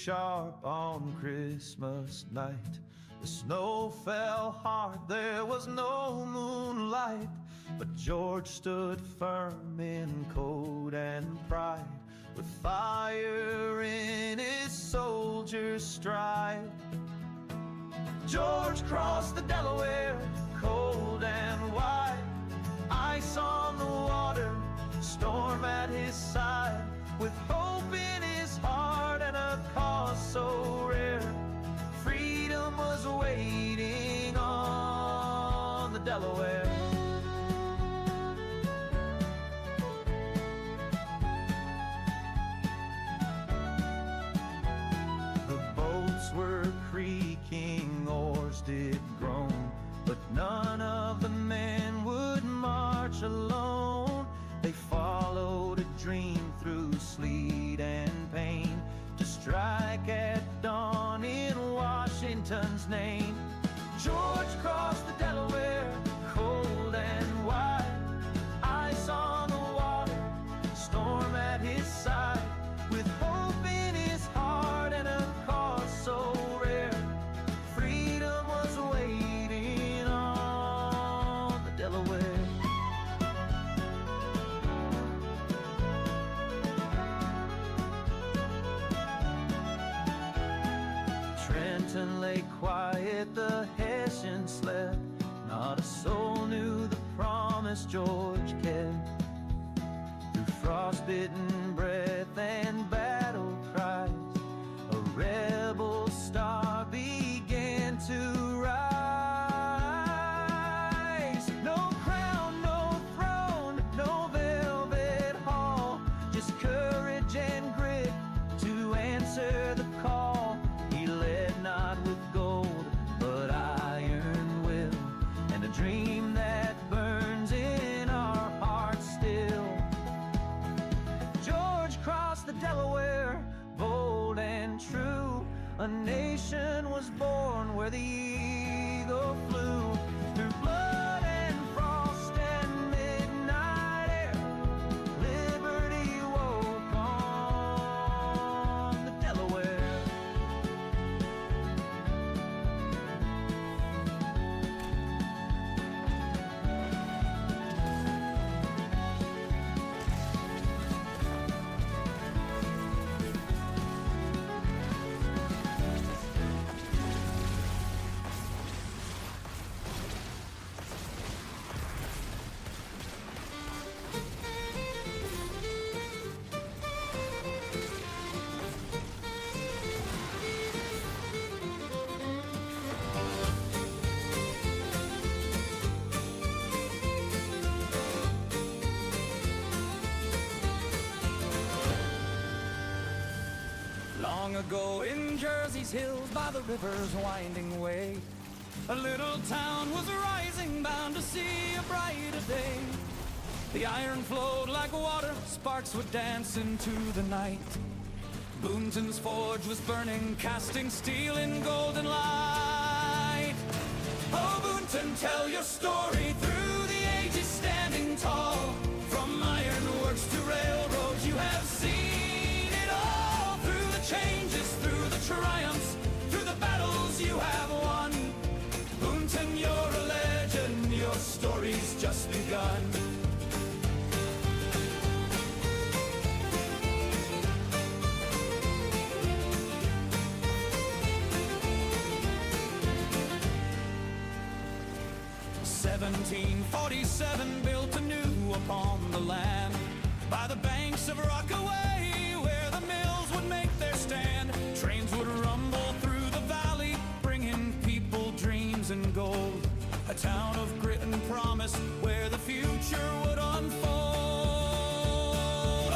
sharp on Christmas night. The snow fell hard, there was no moonlight, but George stood firm in coat and pride, with fire in his soldier's stride. George crossed the Delaware, cold and wide, ice on the water, storm at his side, with hope in his heart and a cause so rare. Freedom was waiting on the Delaware. The boats were creaking, oars did groan, but none of the men would march alone. They followed a dream through sleet and pain, to strike at dawn in Washington's name. George crossed the Delaware, cold and wide, ice on the water, storm at his side, with hope in his heart and a cause so rare. Freedom was waiting on the Delaware. Trenton lay quiet, the Hessians slept, not a soul knew the promise George kept. Through frostbitten breath and battle cries, a rebel star began to rise. No crown, no throne, no velvet hall, just courage and grit to answer the call. He led not with gold, but iron will, and a dream that burns in our hearts still. George crossed the Delaware, bold and true. A nation was born where the eagle flew. Through blood and frost and midnight air, liberty woke on the Delaware. 'Long ago in Jersey's hills by the river's winding way, a little town was rising, bound to see a brighter day. The iron flowed like water, sparks would dance into the night. Boonton's forge was burning, casting steel in golden light. Oh, Boonton, tell your story through the ages, standing tall. From ironworks to railroads, you have seen it all. Through the changes, through the triumphs, through the battles you have won. Boonton, you're a legend, your story's just begun. "1747 built anew upon the land, by the banks of Rockaway, where the mills would make their stand. Trains would rumble through the valley, bringing people dreams and gold. A town of grit and promise, where the future would unfold.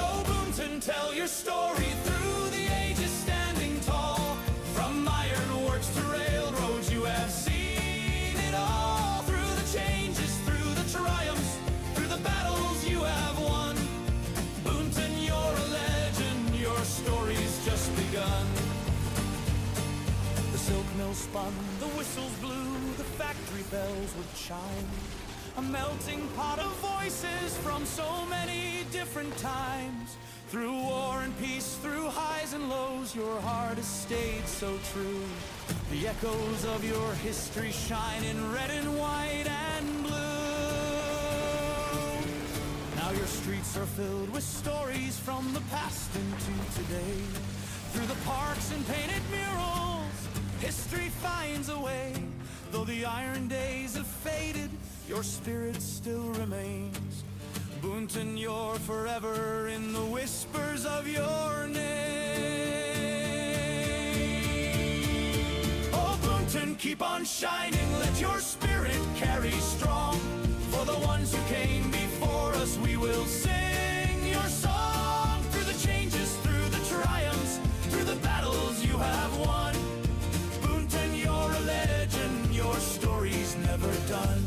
Oh, Boonton, tell your story through the ages, standing tall. From ironworks to railroads, you have seen it all. Through the changes, through the triumphs, through the battles you have won. Boonton, you're a legend, your story's just begun. The silk mill spun, the whistles blew, the factory bells would chime. A melting pot of voices from so many different times. Through war and peace, through highs and lows, your heart has stayed so true. The echoes of your history shine in red and white and blue. Now your streets are filled with stories from the past into today. Through the parks and painted murals, history finds a way. Though the iron days have faded, your spirit still remains. Boonton, you're forever in the whispers of your name. Oh, Boonton, keep on shining, let your spirit carry strong. For the ones who came before us, we will sing your song. Through the changes, through the triumphs, through the battles you have won. Boonton, you're a legend, your story's never done.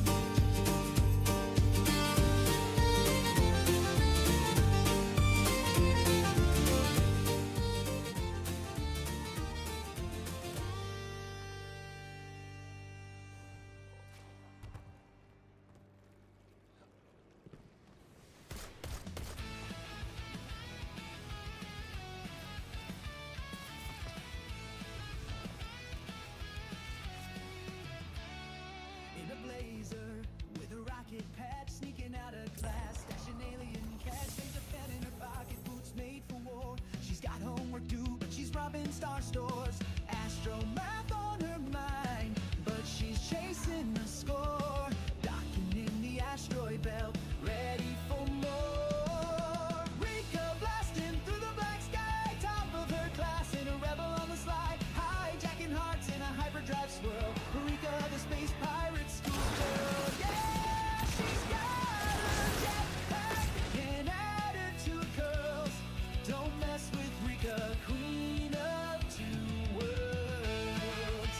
In a blazer, with a rocket patch, sneaking out of class, stashing alien cash, there's a pen in her pocket, boots made for war. She's got homework due, but she's robbing star stores. Astromath on her mind, but she's chasing a score. Docking in the asteroid belt, ready for more. Rika blasting through the black sky, top of her class, and a rebel on the slide, hijacking hearts in a hyperdrive swirl. Rika, the space pirate schoolgirl, yeah, she's got a jetpack and attitude curls. Don't mess with Rika, queen of two worlds.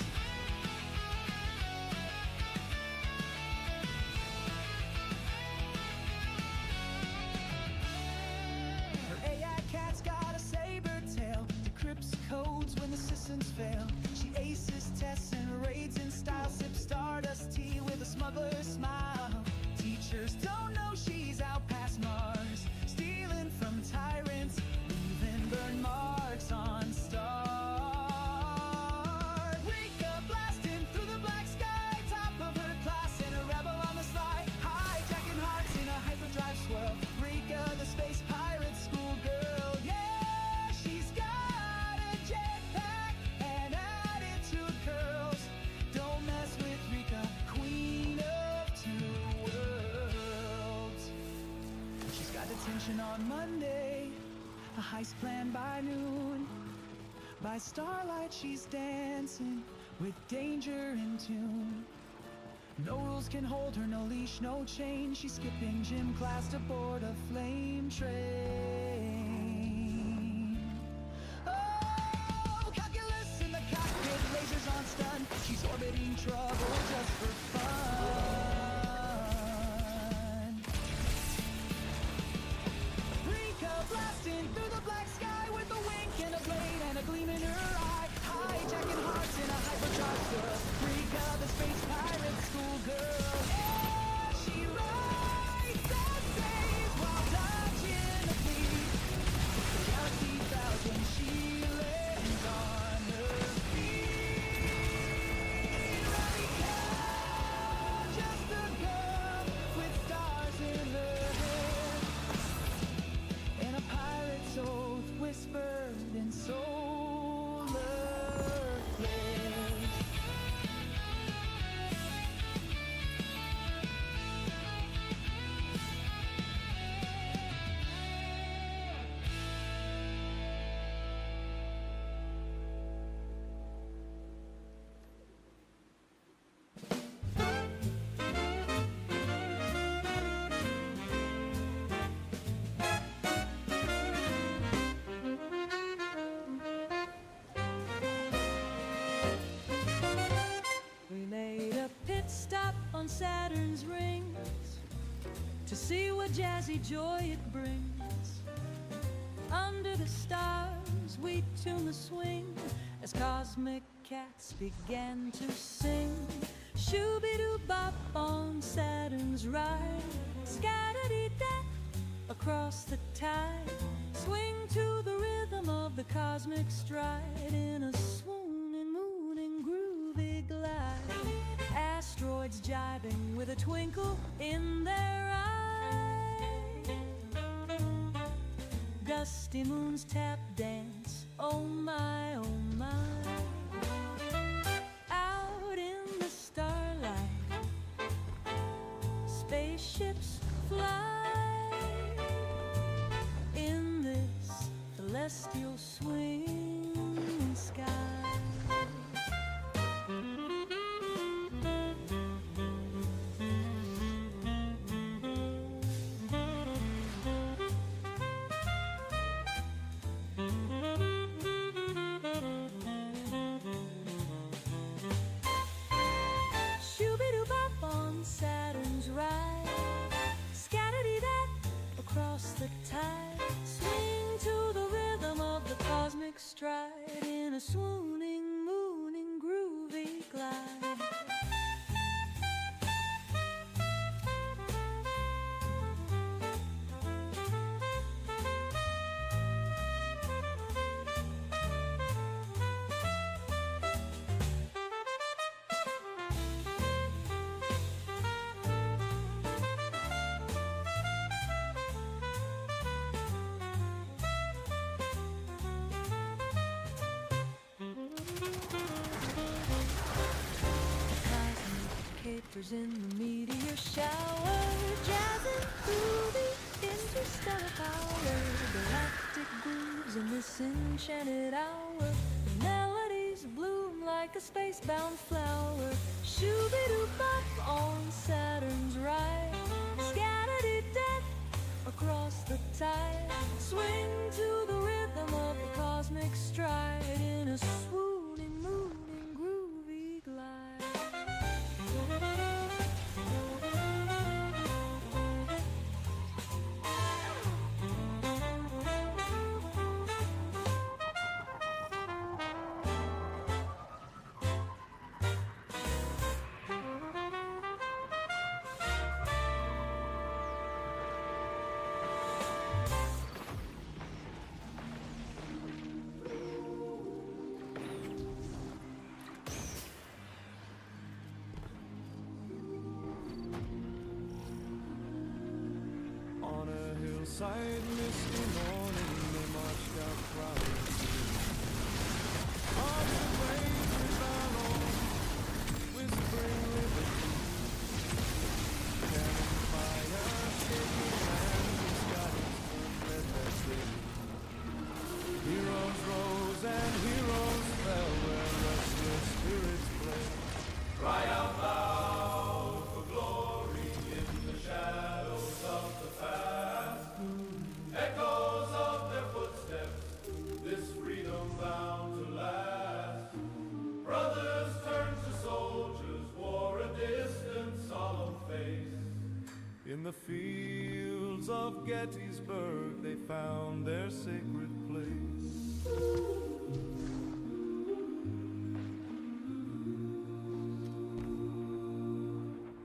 Her AI cat's got a saber tail, decrypts codes when the systems fail. She aces tests and raids in style, sips stardust tea with a smuggler's smile. Teachers don't know she's out past Mars, stealing from tyrants, leaving burn marks on stars. Rika blasting through the black sky, top of her class, and a rebel on the slide, hijacking hearts in a hyperdrive swirl. Rika, the space pirate schoolgirl, yeah, she's got a jetpack and attitude curls. Don't mess with Rika, queen of two worlds. She's got detention on Monday, a heist planned by noon. By starlight she's dancing with danger in tune. No rules can hold her, no leash, no chain. She's skipping gym class to board a flame train. Oh, calculus in the cockpit, lasers on stun. She's orbiting trouble just for fun. Rika blasting through the black sky with a wink and a blade and a gleam in her eye, hijacking hearts in a hyperdrive swirl. Rika, the space pirate schoolgirl, yeah, she writes essays while dodging a thief. The galaxy bows when she lands on her feet. Rika, just a girl with stars in her hair, and a pirate's oath whispered in solar flares. We made a pit stop on Saturn's rings to see what jazzy joy it brings. Under the stars we tune the swing as cosmic cats began to sing. Shooby-doo-bop on Saturn's ride, scatter-dee-da, across the tide. Swing to the rhythm of the cosmic stride in a swooning, mooning, groovy glide. Asteroids jibing with a twinkle in their eye. Gusty moons tap dance, oh my, oh my. Out in the starlight, spaceships fly in this celestial swinging sky. Saturn's ride, scatter-dee-dat across the tide. Swing to the rhythm of the cosmic stride in a swooning, mooning, groovy glide. Capers in the meteor shower, jazzing through the interstellar power. Galactic grooves in this enchanted hour. Melodies bloom like a space-bound flower. Shoo-be-doo-bop on Saturn's ride. Scatter-dee-dat across the tide. Swing to the rhythm of the cosmic stride in a swooning, mooning, groovy glide. Hillside, misty morning, they marched out flowers. On the blazing battle, whispering liberty. Cannon fire, shaking hands, and skies unlit that city. Heroes rose and heroes fell where restless spirits play. Cry out loud for glory in the shadows of the past. Echoes of their footsteps, this freedom bound to last. Brothers turned to soldiers, wore a distant, solemn face. In the fields of Gettysburg, they found their sacred place.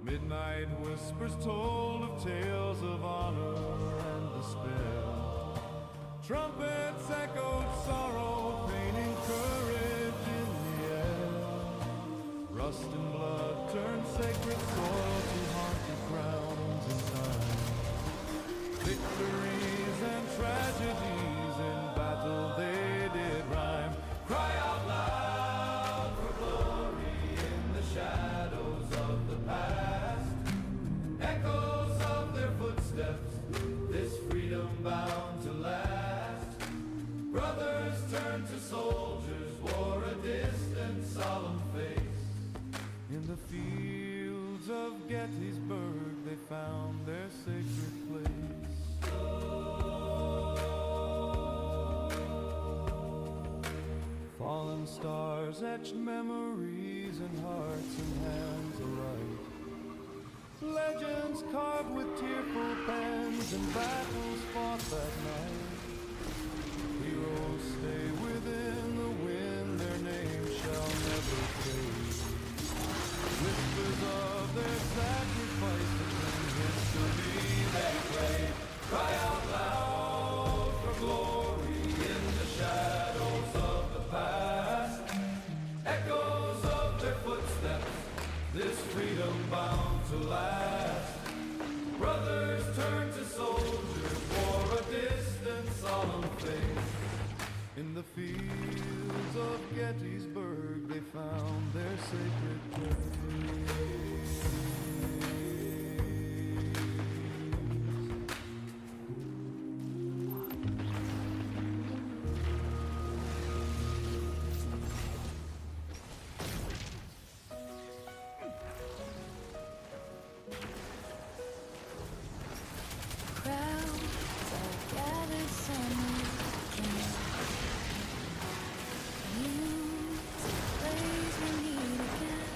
Midnight whispers told of tales of honor and despair. Trumpets echoed sorrow, painting courage in the air. Rust and blood turned sacred soil to haunted grounds in time. Victories and tragedies in battle they did rhyme. Cry out loud for glory in the shadows of the past. Echoes of their footsteps, this freedom bound to last. Brothers turned to soldiers, wore a distant, solemn face. In the fields of Gettysburg, they found their sacred place. Fallen stars etched memories in hearts and hands alike. Legends carved with tearful pens and battles fought that night. Heroes stay within the wind, their names shall never fade. Whispers of their sacrifices in history they play. Cry out Gettysburg they found their sacred place. Crowds are gathered somewhere. Music plays we meet again.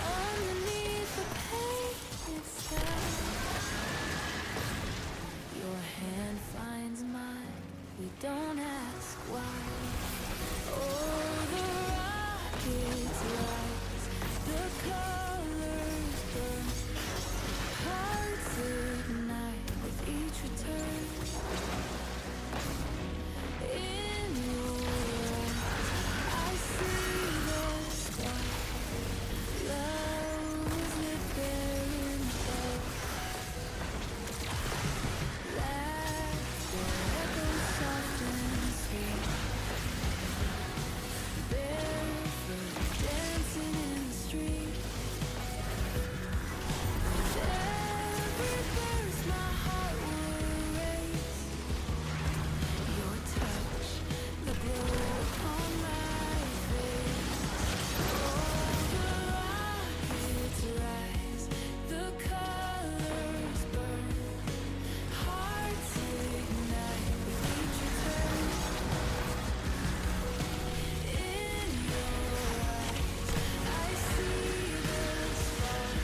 Underneath the painted sky, your hand finds mine. We don't ask why. Oh, the rockets rise, the colors burn. Hearts ignite with each return. In your eyes, I see the spark. Love was lit there in the dark. Laughter echoes soft and sweet. Barefoot dancing in the street. Every verse my heart will raise. Your touch, the glow upon my face. Oh, the rockets rise, the colors burn. Hearts ignite with each return. In your eyes, I see the spark.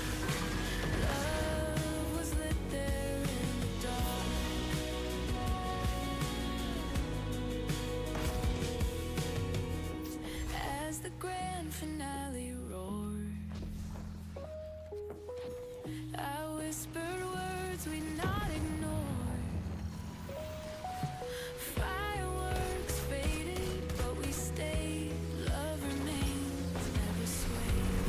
Love was lit there in the dark. As the grand finale roared, I whispered words we not ignored. Fireworks faded, but we stayed. Love remains, never swayed.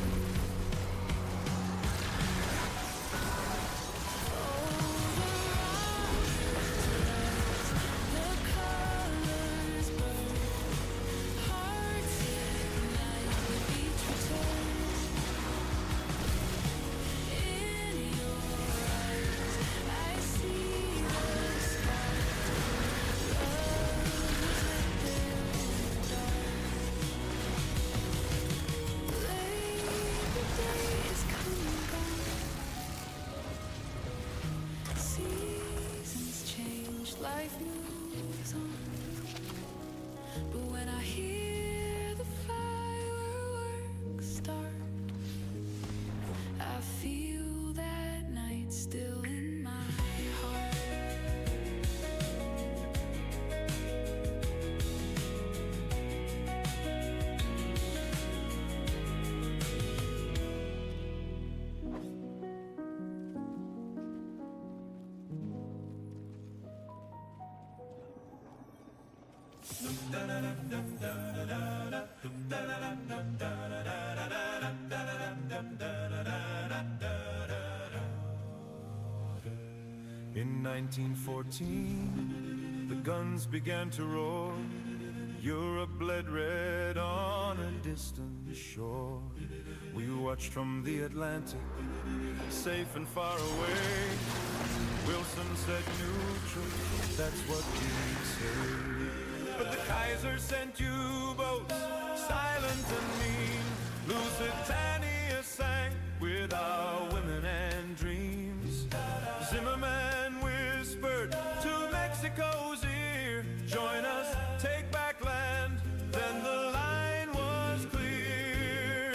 The colors burn, hearts ignite with each return. In your eyes, I see the spark. Love was lit there in the dark. Labor Day is come and gone. Seasons change, life moves on. But when I hear the fireworks start, I feel that night still in my heart. In 1914, the guns began to roar. Europe bled red on a distant shore. We watched from the Atlantic, safe and far away. Wilson said neutral, that's what we'd say. But the Kaiser sent U-boats, silent and mean. Lusitania sank with our women and dreams. Zimmerman whispered to Mexico's ear, join us, take back land. Then the line was clear.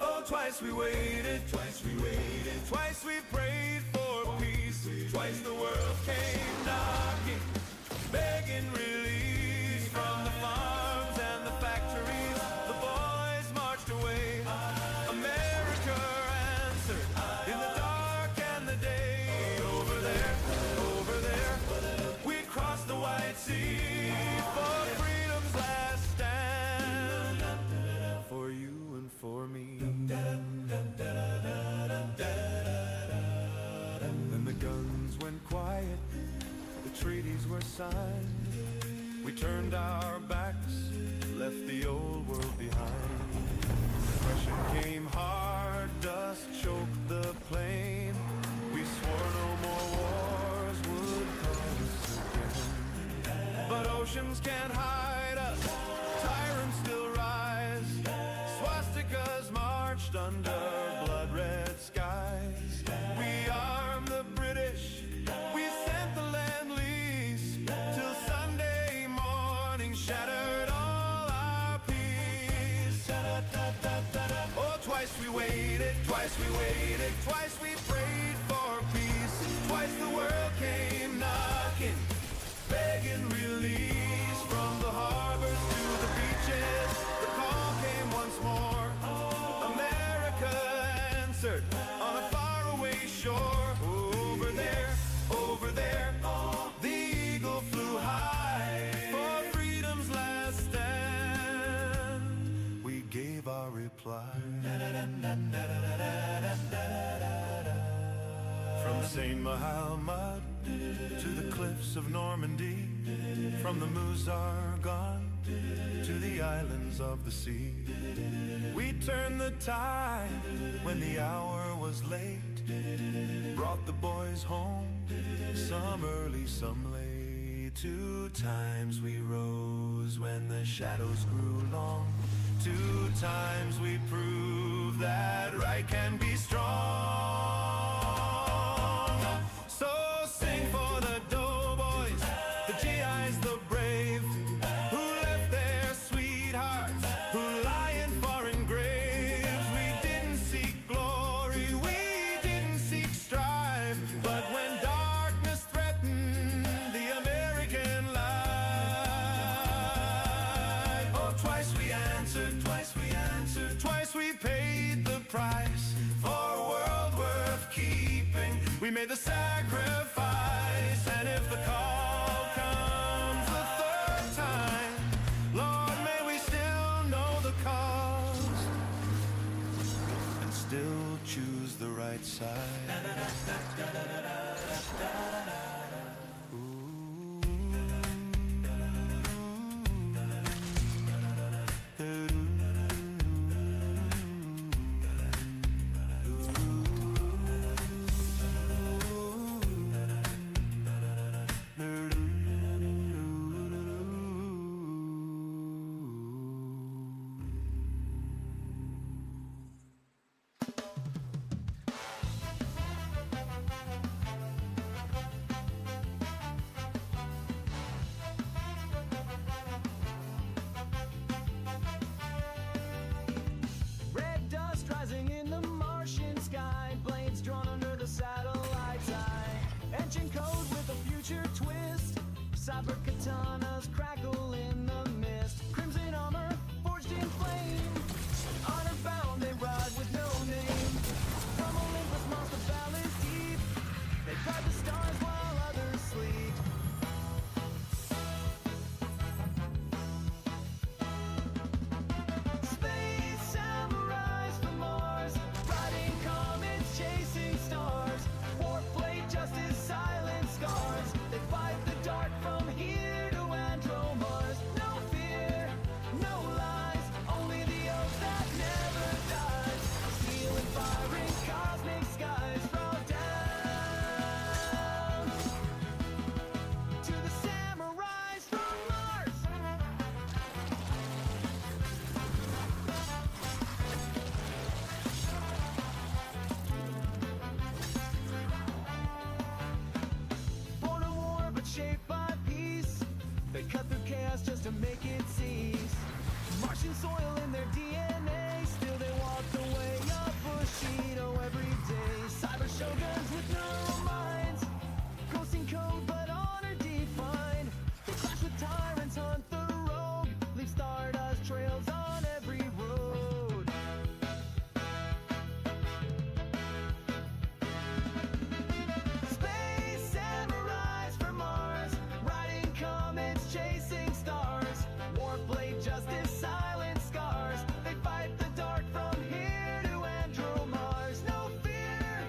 Oh, twice we waited, twice we waited, twice we prayed for peace. Twice the world came knocking, begging release from the farms and the factories. The boys marched away. America answered in the dark and the day. Over there, we crossed the white sea for freedom's last stand. For you and for me. Then the guns went quiet, the treaties were signed. We We turned our backs, left the old world behind. Depression came hard, dust choked the plain. We swore no more wars would call us again. But oceans can't hide us, tyrants still rise. Swastikas marched under blood-red skies. We armed the British, we sent the land-lease, till Sunday morning shattered all our peace. Oh, twice we waited, twice we waited, twice we prayed for peace. Twice the world came knocking, begging release. From the harbors to the beaches, the call came once more. America answered on a faraway shore. Over there, the eagle flew high for freedom's last stand. We gave our reply. From St. Mahalmud to the cliffs of Normandy, from the Muzargon to the islands of the sea, we turned the tide when the hour was late. Brought the boys home, some early, some late. 2 times we rose when the shadows grew long. 2 times we proved that right can be strong. So sing for the doughboys, the GIs, the brave, who left their sweethearts, who lie in foreign graves. We didn't seek glory, we didn't seek strife, but when darkness threatened the American life, oh, twice we answered, twice we answered, twice we paid the price for a world worth keeping. We made the sacrifice, and if the call comes a third time, Lord, may we still know the cost and still choose the right side. Red dust rising in the Martian sky, blades drawn under the satellite's eye. Engine code with a future twist, cyber katanas crackle in the mist. Crimson armor forged in flame, honor bound they ride with no name. From Olympus monster valleys deep, they guard the stars while others sleep. Space samurais from Mars, riding comets, chasing stars. Warplate, justice, silent scars. They fight the dark from here to Andromars. No fear, no lies, only the oath that never dies. Steel and firing cosmic skies throw down to the samurais from Mars. Born a war but shaped by peace, they cut through chaos just to make it cease. Martian soil in their DNA, still they walk the way of Bushido every day. Cyber shoguns with neural minds, coasting code but honor defined. They clash with tyrants, hunt the rogue, leave stardust trails on every road. Space samurais from Mars, riding comets, chasing stars. Warplate, justice, silent scars. They fight the dark from here to Andromars. No fear,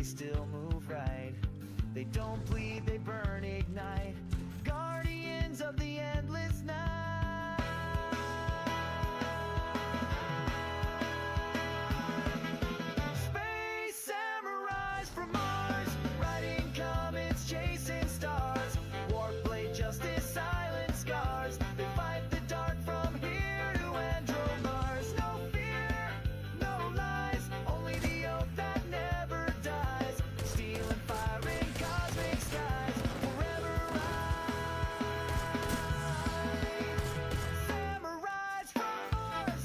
still move right. They don't bleed, they burn, ignite. Guardians of the endless night. Space samurais from Mars, riding comets, chasing stars. Warblade justice, silent scars. They fight the dark from here to Andromars. No fear, no lies, only the oath that never dies. Steel and fire in cosmic skies, forever rise. Samurais from Mars.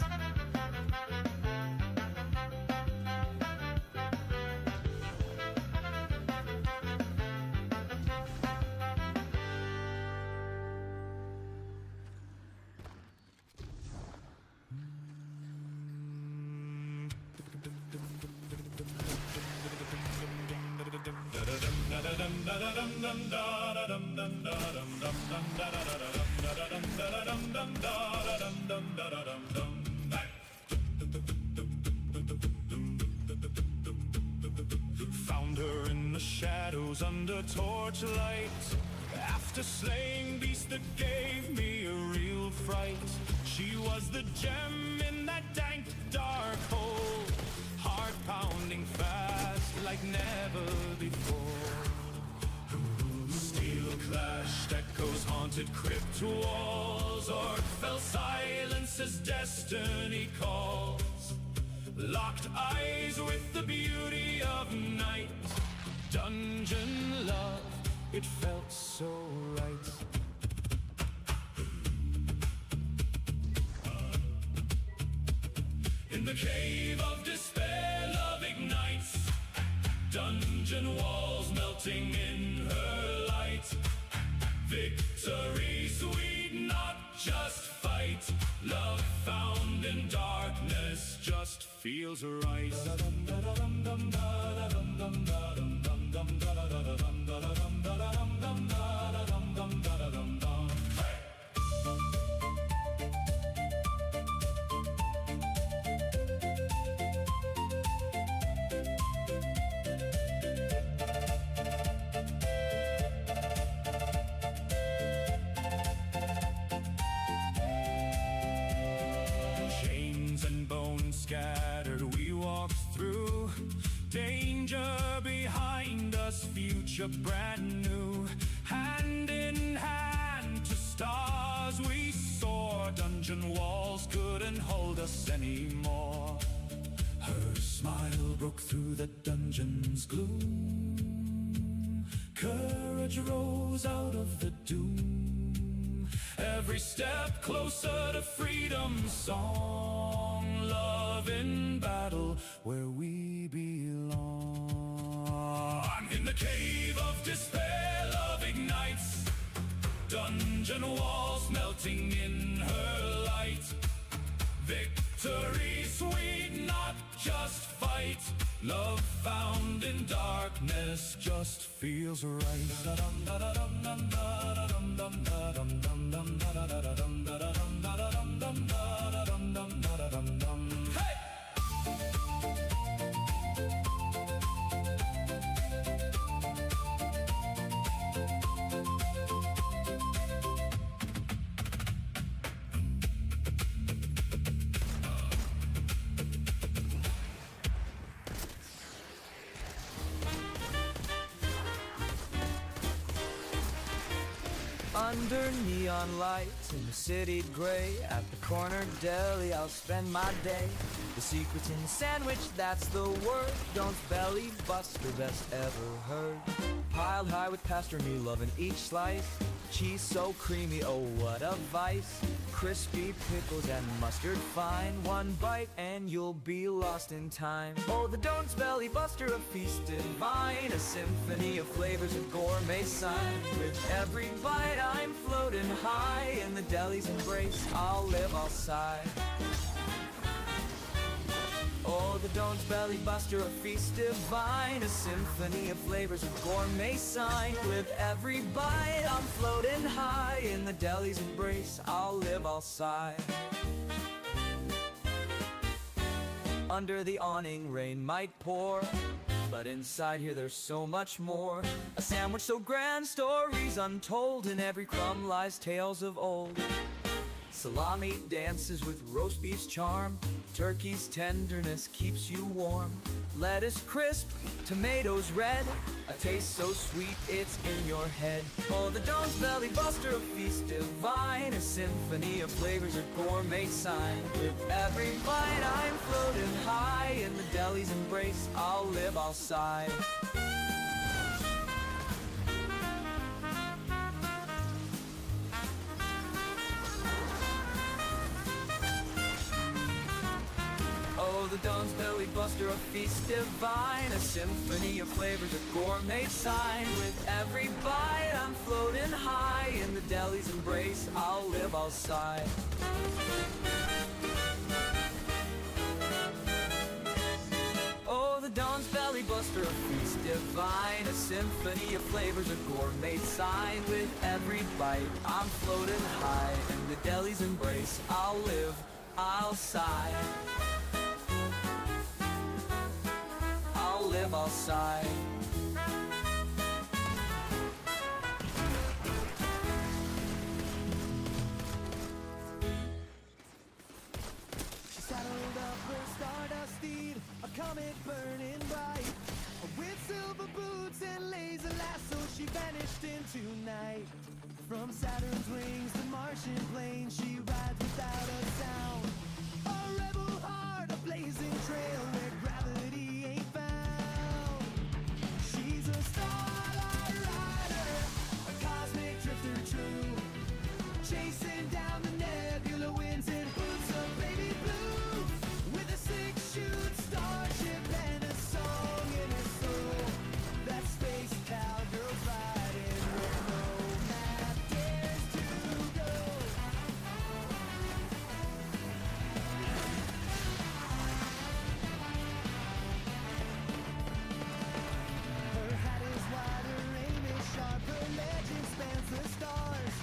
Found her in the shadows under torchlight. After slaying beasts that gave me a real fright. She was the gem in that dank dark hole, heart pounding fast like never before. Steel clashed, echoes haunted crypt walls, or fell silence as destiny calls. Locked eyes with the beauty of night. Dungeon love, it felt so right. In the cave of despair, love ignites. Dungeon walls melting in her light. Victory sweet, not just fight. Love found in darkness just feels right. Chains and bones scattered, we walked through. Danger behind us, future brand new. Hand in hand to stars we soar. Dungeon walls couldn't hold us anymore. Her smile broke through the dungeon's gloom. Courage rose out of the doom. Every step closer to freedom's song. Love in battle where we belong. In the cave of despair, love ignites. Dungeon walls melting in her light. Victory sweet, not just fight. Love found in darkness just feels right. Hey! Under neon lights in the city gray, at the corner deli I'll spend my day. The secret's in the sandwich, that's the word. Don't belly buster, best ever heard. Piled high with pastrami, loving each slice. Cheese so creamy, oh what a vice. Crispy pickles and mustard fine. One bite and you'll be lost in time. Oh, the Don't's belly buster, a feast divine. A symphony of flavors, a gourmet sign. With every bite I'm floating high. In the deli's embrace, I'll live, I'll sigh. Oh, the Don't's belly buster, a feast divine. A symphony of flavors, a gourmet sign. With every bite I'm floating high. In the deli's embrace, I'll live, I'll sigh. Under the awning rain might pour. But inside here there's so much more. A sandwich so grand, stories untold. In every crumb lies tales of old. Salami dances with roast beef's charm. Turkey's tenderness keeps you warm. Lettuce crisp, tomatoes red. A taste so sweet it's in your head. Oh, the Dawn's Belly Buster, a feast divine. A symphony of flavors, a gourmet sign. With every bite I'm floating high. In the deli's embrace, I'll live, I'll sigh. Oh, the Dawn's Belly Buster, a feast divine. A symphony of flavors, a gourmet sign. With every bite I'm floating high. In the deli's embrace, I'll live, I'll sigh. Oh, the Dawn's Belly Buster, a feast divine. A symphony of flavors, a gourmet sign. With every bite I'm floating high. In the deli's embrace, I'll live, I'll sigh. I'll live, I'll sigh. She saddled up her stardust steed, a comet burning bright. With silver boots and laser lasso, she vanished into night. From Saturn's rings to Martian plains, she rides without a sound. A rebel heart, a blazing trail where gravity ain't found. She's a starlight rider, a cosmic drifter true, chasing down the nebula winds in boots of baby blue. With a six-shoot starship and a song in her soul, that space cowgirl's riding where no map dares to go. Her hat is wide, her aim is sharp, her legend spans the stars.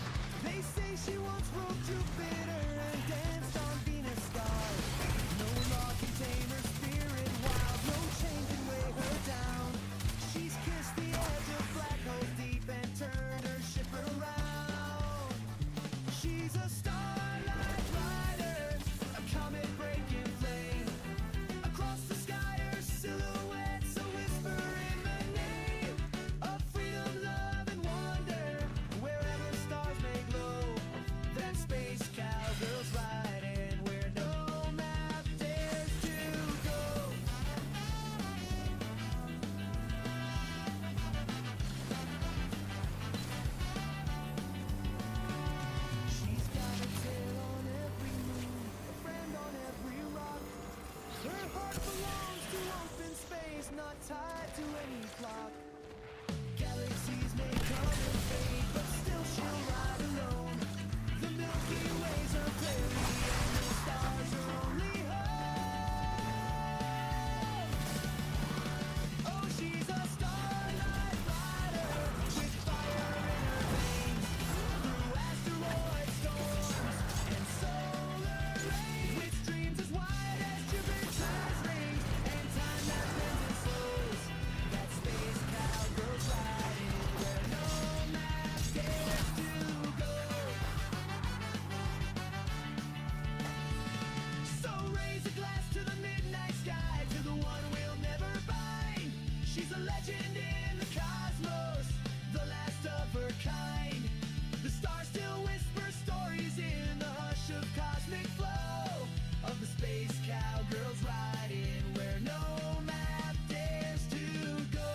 They say she once rode Jupiter and danced on Venus stars. No law can tame her spirit wild, no chain can weigh her down. She's kissed the edge of black holes deep and turned her ship around. She's a starlight rider, a comet breaking flame. Across the sky her silhouette's a whisper in the name of freedom, love and wonder. Wherever stars may glow, that space cowgirl's riding where no map dares to go. She's got a tail on every moon, a friend on every rock. Her heart belongs to open space, not tied to any clock. Galaxies may come and fade, but still she'll ride alone. The Milky Way's her prairie, and the stars are only home. Oh, she's a starlight rider with fire in her veins, through asteroid storms and solar rays, with dreams as wide as Jupiter's rings and time that bends and slows. That space cowgirl's riding where no map dares to go. So raise a glass to the midnight sky, to the one we'll never find. She's a legend in the cosmos, the last of her kind. The stars still whisper stories in the hush of cosmic flow of the space cowgirls riding where no map dares to go.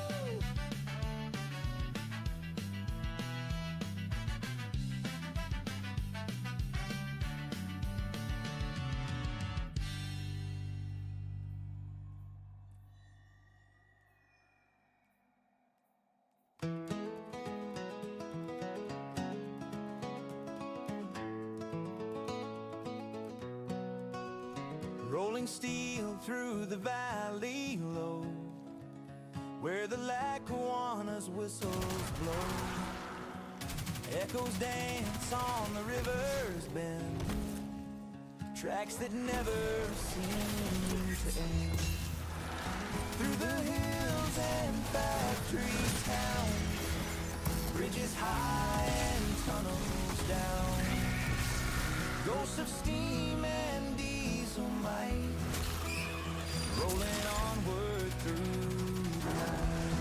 Rolling steel through the valley low, where the Lackawanna's whistles blow. Echoes dance on the river's bend, tracks that never seem to end. Through the hills hills and factory towns, bridges high and tunnels down, ghosts of steam and diesel might, rolling onward through the night.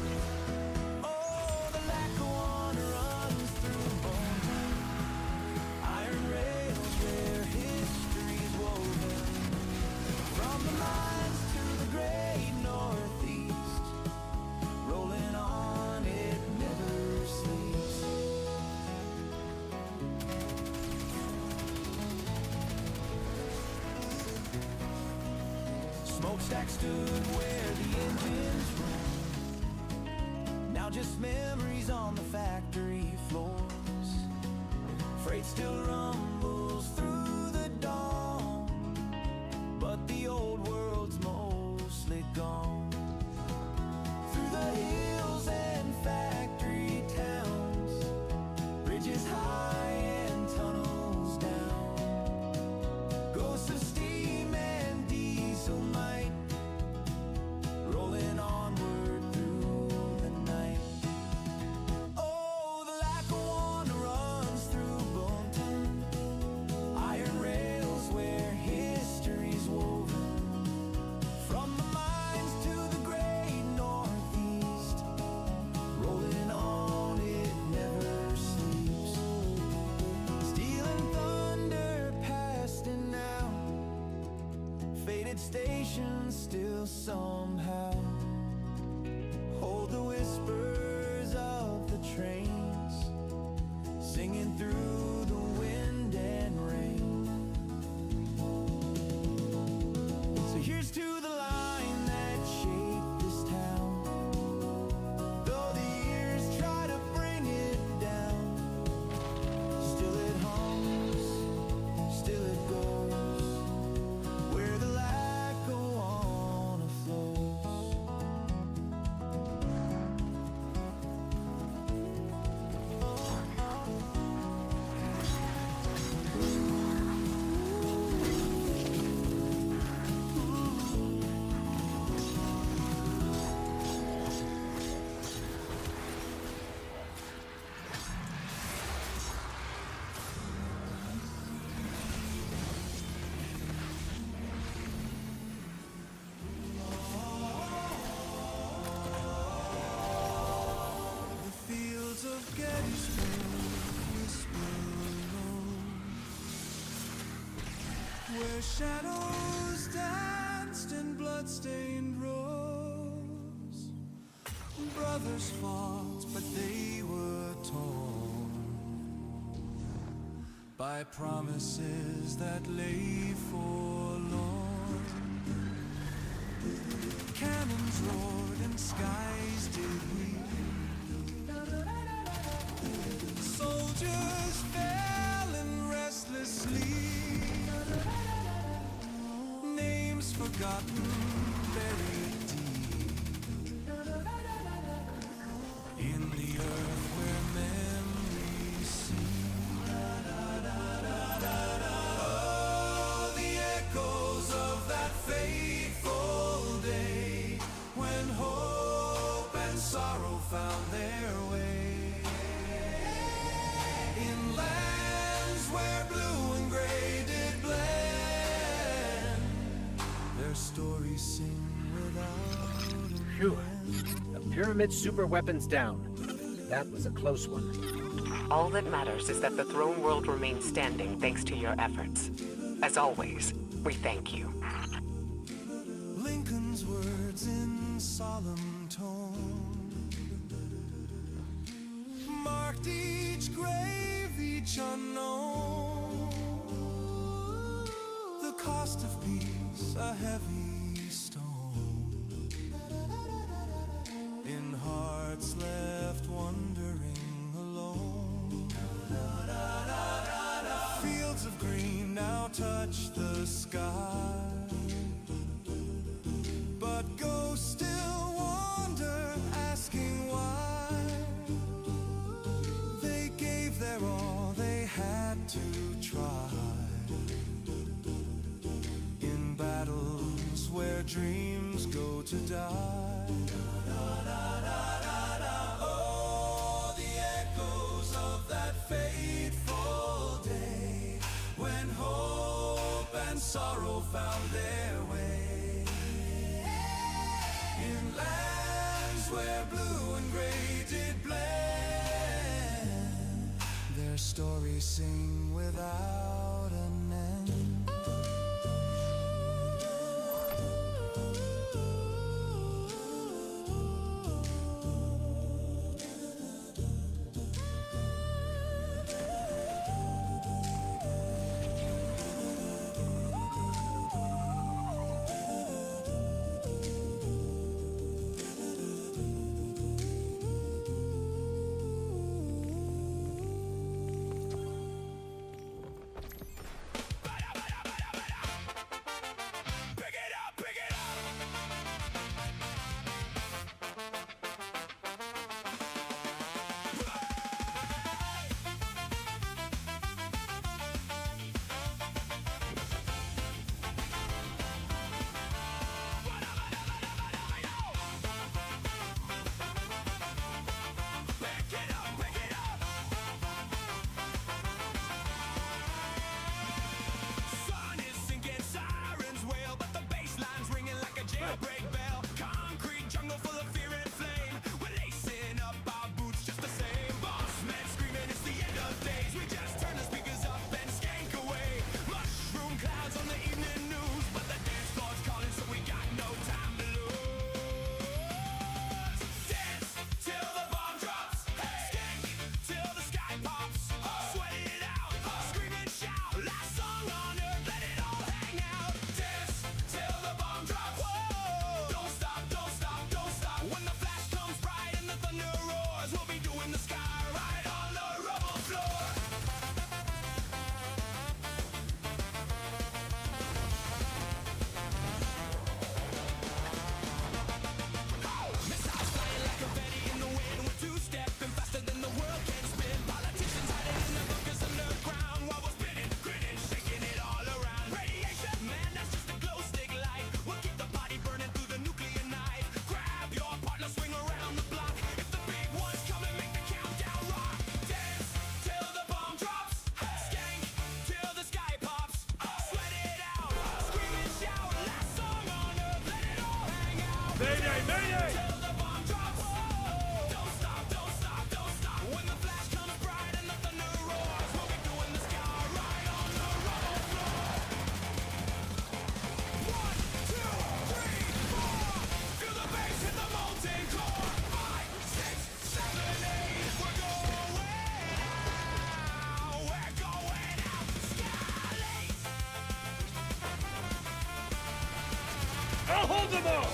Oh, the Lackawanna runs through Boneton, iron rails where history's woven, from the mines to the great northeast, rolling on, it never sleeps. Smokestack stood where the engines run, now just memories on the factory floors. Freight still rumbles through the dawn, but the old world's mostly gone. Through the hills and factory towns, bridges high and tunnels down, ghosts of steam and diesel might, rolling onward through the night. Oh, the Lackawanna runs through Boneton, iron rails where history's woven, from the mines to the great northeast, rolling on, it never sleeps. Steel and thunder past and now, faded stations still somehow hold the whispers of the trains, singing through the wind and rain. So here's to the line that shaped this town, though the years try to bring it down, still it hums, still it goes, where the Lackawanna flows. The fields of Gettysburg whisper alone, where shadows danced in blood-stained rows. Brothers fought, but they were torn by promises that lay forlorn. Cannons roared and skies did weep, soldiers fell in restless sleep, names forgotten, buried deep in the earth where memories sleep. Oh, the echoes of that fateful day, when hope and sorrow found their way. In lands where blue and gray did blend, their stories sing without a Phew. The pyramid super weapons down. That was a close one. All that matters is that the throne world remains standing thanks to your efforts. As always, we thank you. Lincoln's words in solemn tone marked each grave, each unknown. The cost of peace, a heavy stone, in hearts left wandering alone. Fields of green now touch the sky, but ghosts still wander, asking why. They gave their all, they had to try, in battles where dreams go to die. fateful day when hope and sorrow found their way in lands where blue and gray did blend. Their stories sing without an end. Break bell, concrete jungle full of fear and flame. We're lacing up our boots just the same. Boss men screaming, it's the end of days. We just turn the speakers up and skank away. Mushroom clouds on the evening news, but the dance floor's calling, so we got no time to lose. Dance till the bomb drops, skank till the sky pops. Sweat it out, scream and shout. Last song on earth, let it all hang out. Dance till the bomb drops. Don't stop, don't stop, don't stop. When the flash comes bright and the thunder roars, we'll be doing the sky right on the rubble floor. Missiles flying like confetti in the wind. We're two-stepping faster than the world can spin. Politicians hiding in their bunkers underground while we're spinning, grinning, shaking it all around. Radiation, man, that's just a glow stick light. We'll keep the party burning through the nuclear knife. Grab your partner, swing around the block. If the big one's coming, make the countdown rock. Dance till the bomb drops. Skank till the sky pops. Sweat it out, scream and shout. Last song on earth, let it all hang out. Mayday, mayday! Till the bomb drops. Don't stop, don't stop, don't stop. When the flash comes bright and the thunder roars, we'll be doing the sky right on the rubble floor. 1, 2, 3, 4. Feel the bass hit the molten core. 5, 6, 7, 8. We're going out. We're going out. Skylace. I'll hold them all!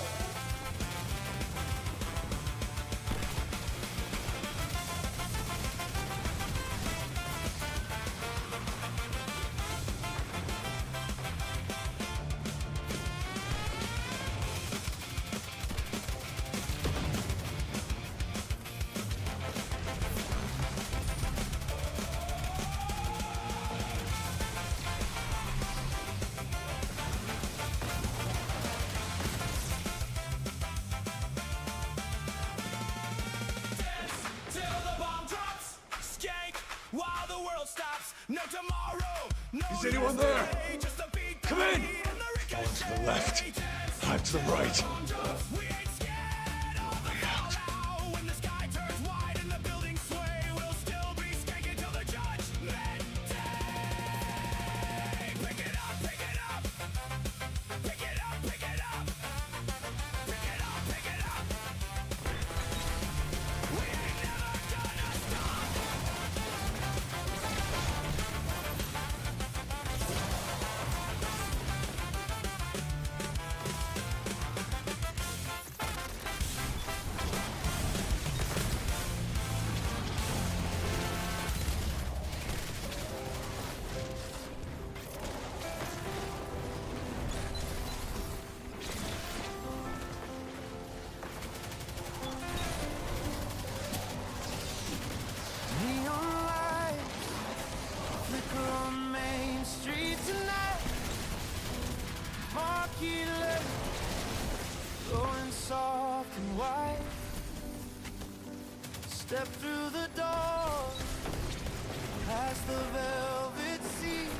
Till the bomb drops. Skank while the world stops. No tomorrow. No Is anyone there? yesterday, just a beat Come in. beat and the ricochet. To the left. Dance. I'm to the right. Bomb drops. We ain't scared of the fallout. When the sky turns white and the buildings sway, we'll still be skanking till the judgment day. Pick it up, pick it up. Pick it up, pick it up. Pick it up, pick it up. We ain't never gonna stop. Neon lights flicker on Main Street tonight. Marquee lights glowing soft and white. Step through the door, past the velvet seats,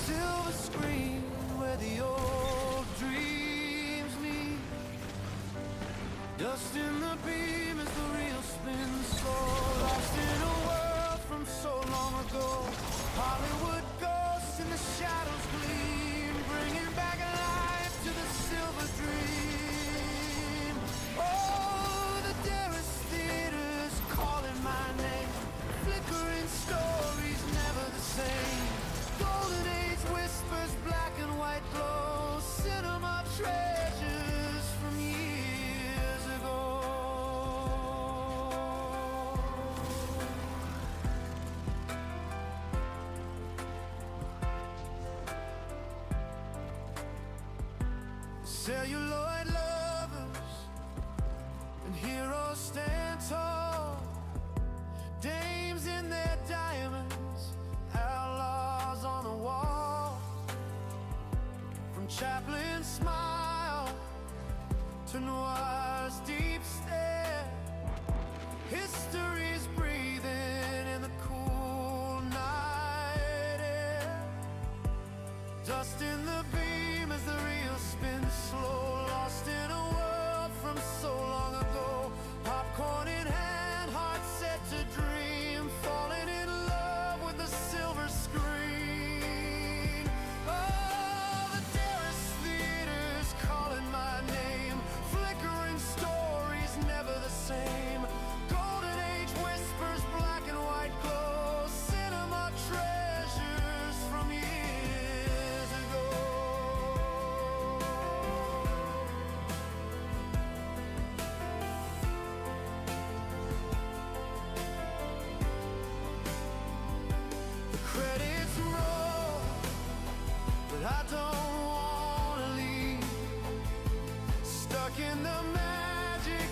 silver screen where the old dreams meet. Dust in the beam as the reel spins slow, lost in a world from so long ago. Hollywood ghosts in the shadows gleam, bringing back life to the silver dream. Oh, the Darris Theater's calling my name, flickering stories never the same. Golden age whispers, black and white glow, cinema treasures from years ago. Celluloid lovers and heroes stand tall, dames in their diamonds, outlaws on the wall. From Chaplin's smile to Noir's deep stare, history's breathing in the cool night air. Dust in the beam as the reel spins slow, lost in a world from so long ago. Popcorn in hand, heart set to dream, falling in love with the silver screen. Oh, the Darris Theater's calling my name, flickering stories never the same. Golden age whispers, black and white glow, cinema treasures from years ago. The credits roll, but I don't wanna leave. Stuck in the magic,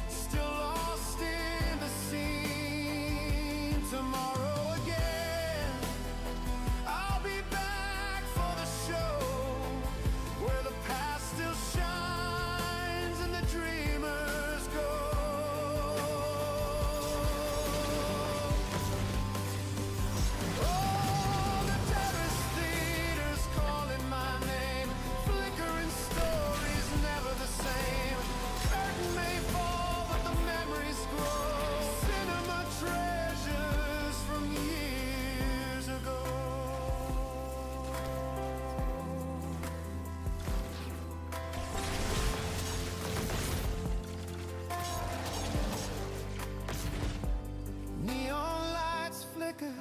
still lost in the scene. Tomorrow again, I'll be back for the show, where the past still shines and the dreamers go. Oh, the Darris Theater's calling my name, flickering stories never the same. Curtain may fall, but the memories grow, cinema treasures from years ago. Neon lights flicker,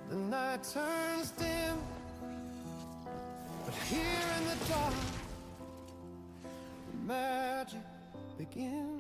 the night turns dim, but here in the dark, the magic begins.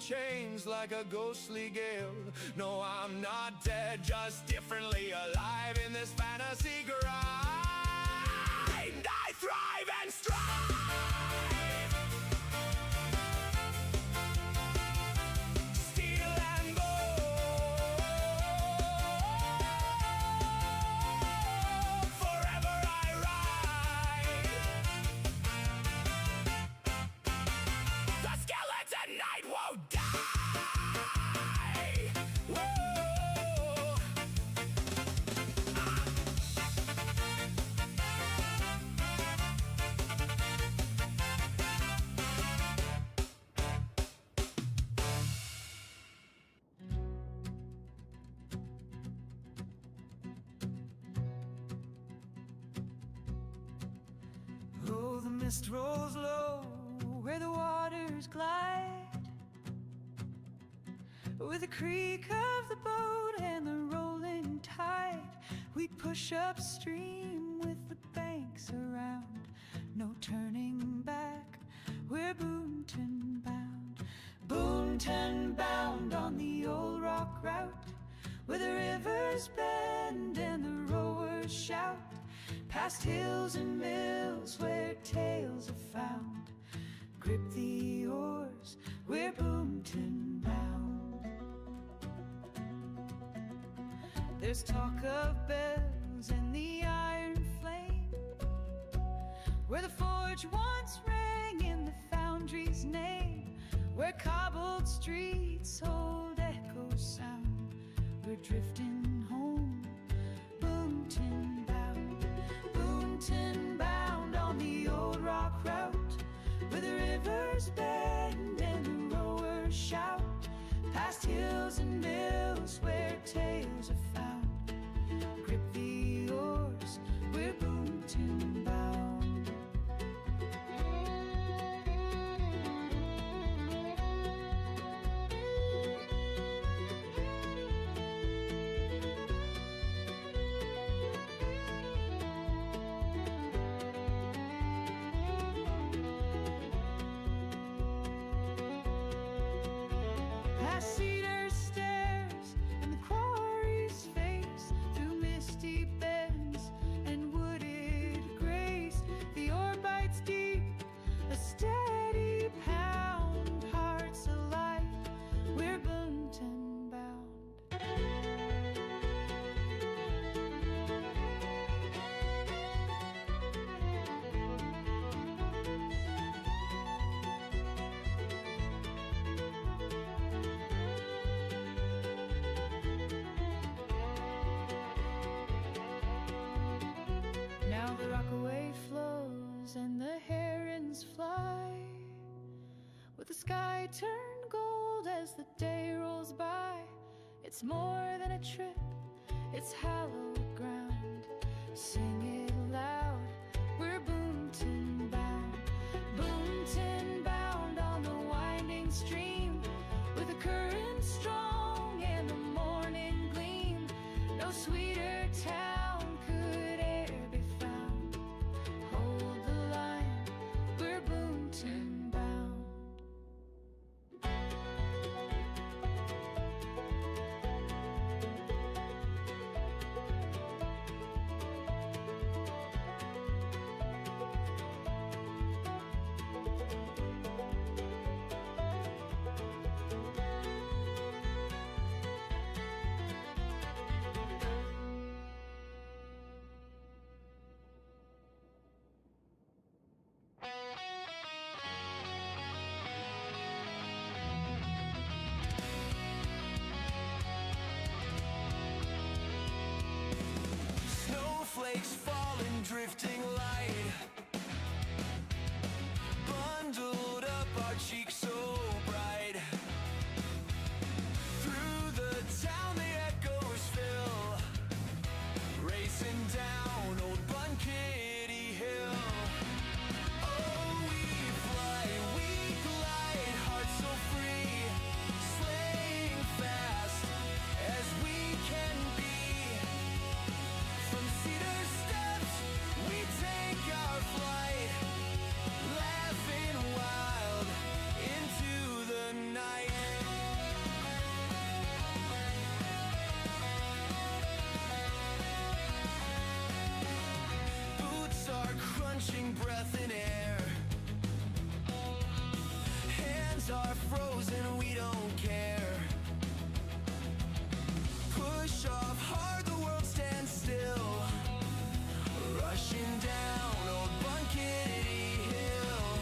chains like a ghostly gale. No, I'm not dead, just differently alive in this fantasy grind. I thrive and strive. Steel and gold, forever I ride. The skeleton knight won't die. Woo! Oh, the mist rolls low where the waters glide, with the creak of the boat and the rolling tide. We push upstream with the banks around, no turning back, we're Boonton bound. Boonton bound on the old rock route, where the rivers bend and the rowers shout, past hills and mills where tales are found. Grip the oars, we're Boomton bound. There's talk of bells and the iron flame, where the forge once rang in the foundry's name, where cobbled streets hold echoes sound. We're drifting home, Boomton bound. Boonton bound on the old rock route, where the rivers bend and the rowers shout, past hills and mills where tales are found. Grip the oars, we're Boonton bound. Past cedar stairs and the quarry's face, through misty bends and wooded grace, the ore bites deep, a steady pound, hearts alight, we're Boonton bound. Now the rockaway flows and the herons fly, with the sky turned gold as the day rolls by. It's more than a trip, it's hallowed ground. Sing it loud, we're Boonton bound. Boonton bound on the winding stream, with the current strong and the morning gleam. No sweeter town could e'er be found. Hold the line, we're Boonton bound. pushing breath in air. Hands are frozen, we don't care. Push off hard, the world stands still. Rushing down old Bunkity Hill.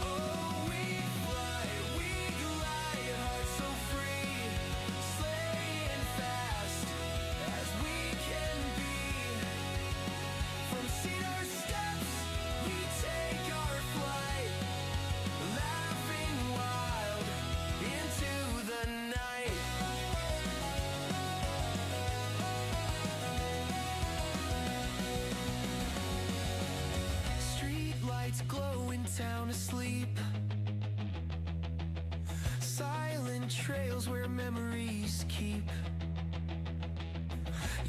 Oh, we fly, we glide, hearts so free, sleighing fast as we can be. From cedar steps, we take our flight, laughing wild into the night. Street lights glow in town asleep. Silent trails where memories keep.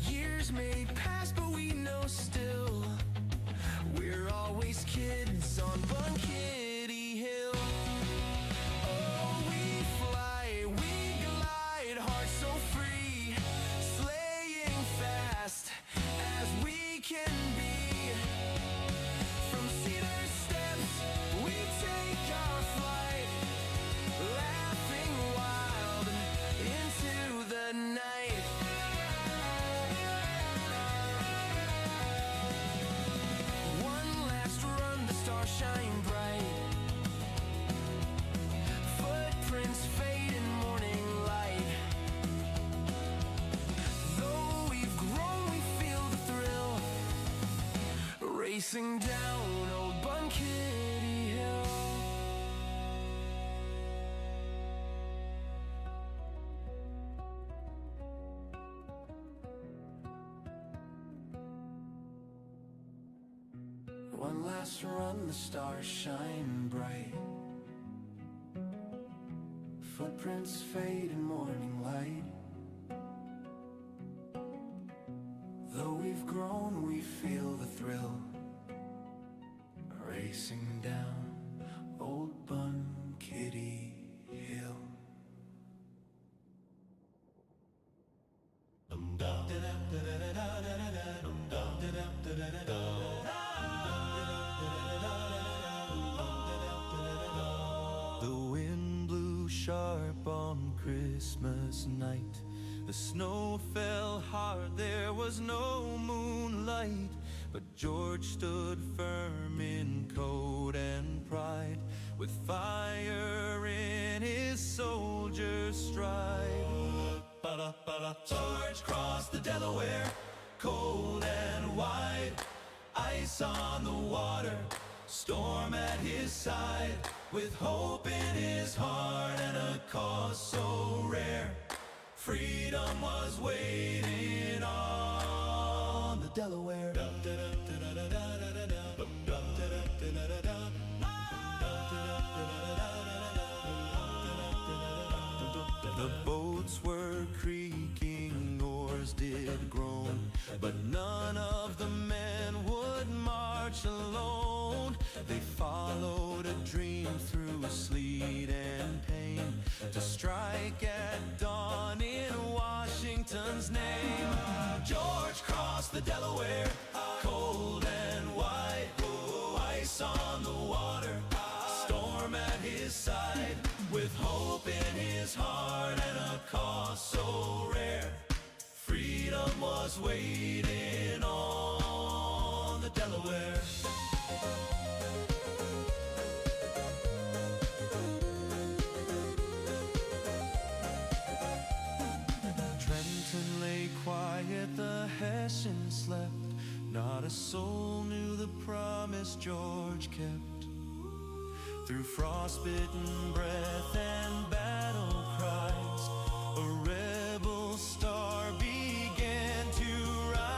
Years may pass, but we know still we're always kids on Bunkity Hill. Oh, we fly, we glide, hearts so free, sleighing fast as we can be. From cedar steps, we take our flight, laughing wild into the night. One last run, the stars shine bright. Footprints fade in morning light. Though we've grown, we feel the thrill, racing down old Bunkity Hill. One last run, the stars shine bright. Footprints fade in morning light. Though we've grown, we feel the thrill, racing down old Bunkity Hill. The wind blew sharp on Christmas night. The snow fell hard, there was no moonlight. But George stood firm in coat and pride, with fire in his soldier's stride. George crossed the Delaware, cold and wide. Ice on the water, storm at his side. With hope in his heart and a cause so rare, freedom was waiting on the Delaware. The boats were creaking, oars did groan, but none of the men would march alone. They followed a dream through sleet and pain, to strike at dawn in Washington's name. George crossed the Delaware, cold and wide. Ice on the water, storm at his side. With hope in his heart and a cause so rare, freedom was waiting on the Delaware. Trenton lay quiet, the Hessians slept. Not a soul knew the promise George kept. Through frostbitten breath and battle cries, a rebel star began to rise.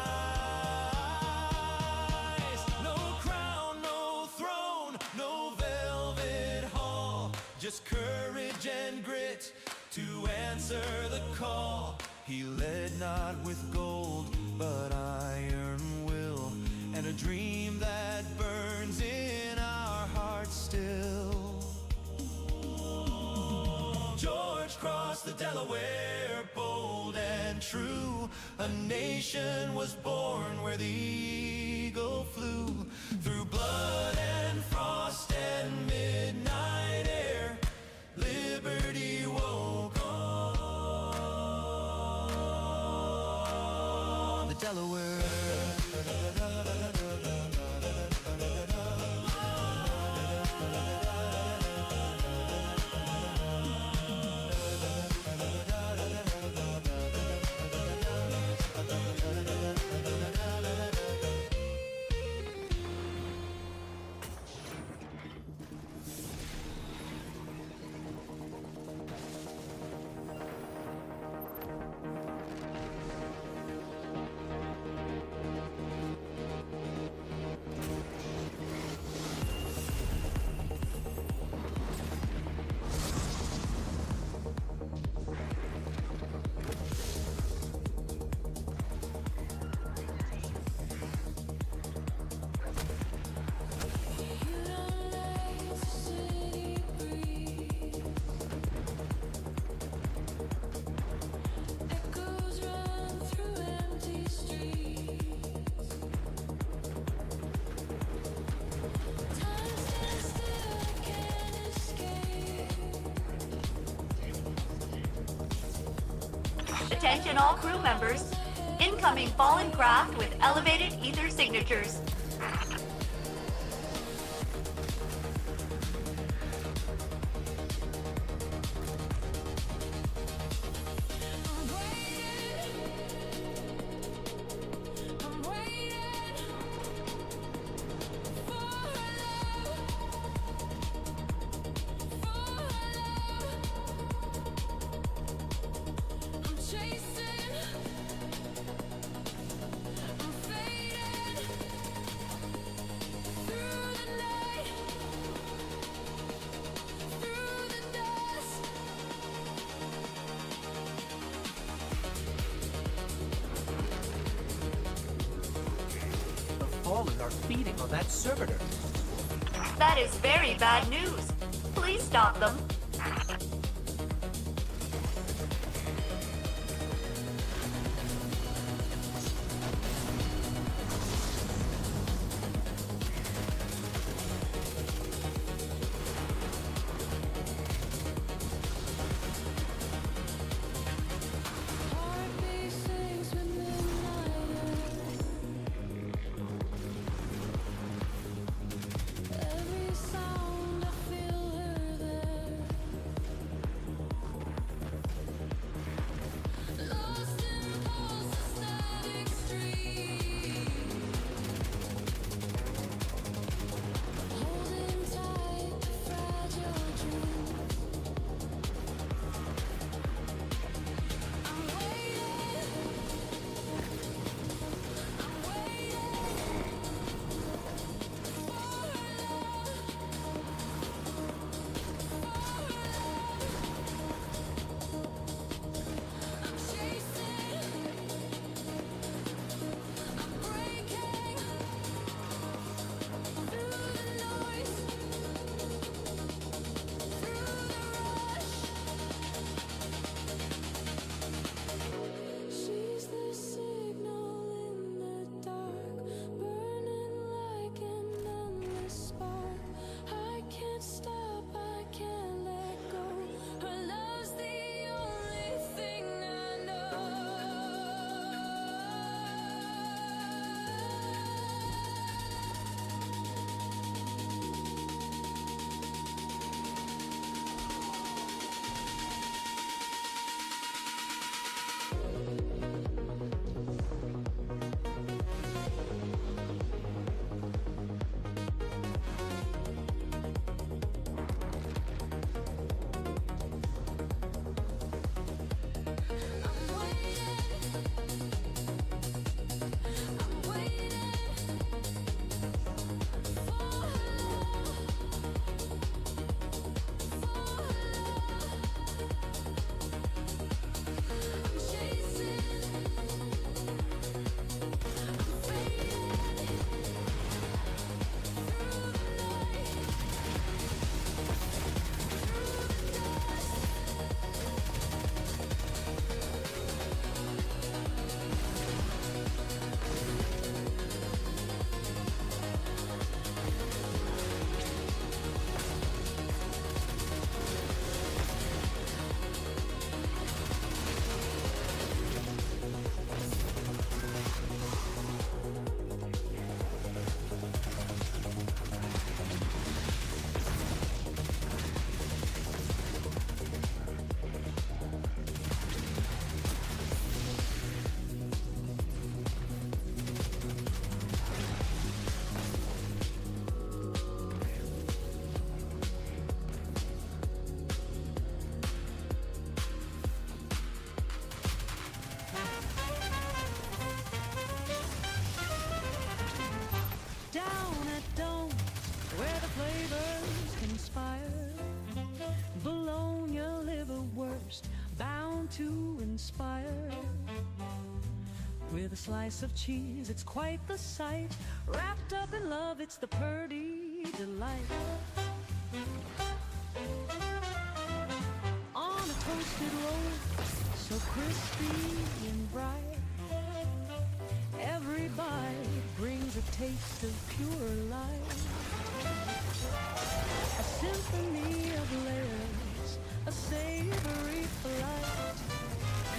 No crown, no throne, no velvet hall, just courage and grit to answer the call. He led not with gold, but iron will, and a dream that burns in our hearts still. George crossed the Delaware, bold and true. A nation was born where the eagle flew. Through blood Delaware. Attention all crew members. Incoming fallen craft with elevated ether signatures. Fallen are feeding on that servitor. That is very bad news. Please stop them. fire. Bologna liverwurst, bound to inspire. With a slice of cheese, it's quite the sight. Wrapped up in love, it's the purdy delight. On a toasted roll, so crispy and bright, every bite brings a taste of pure life. A symphony of layers, a savory flight.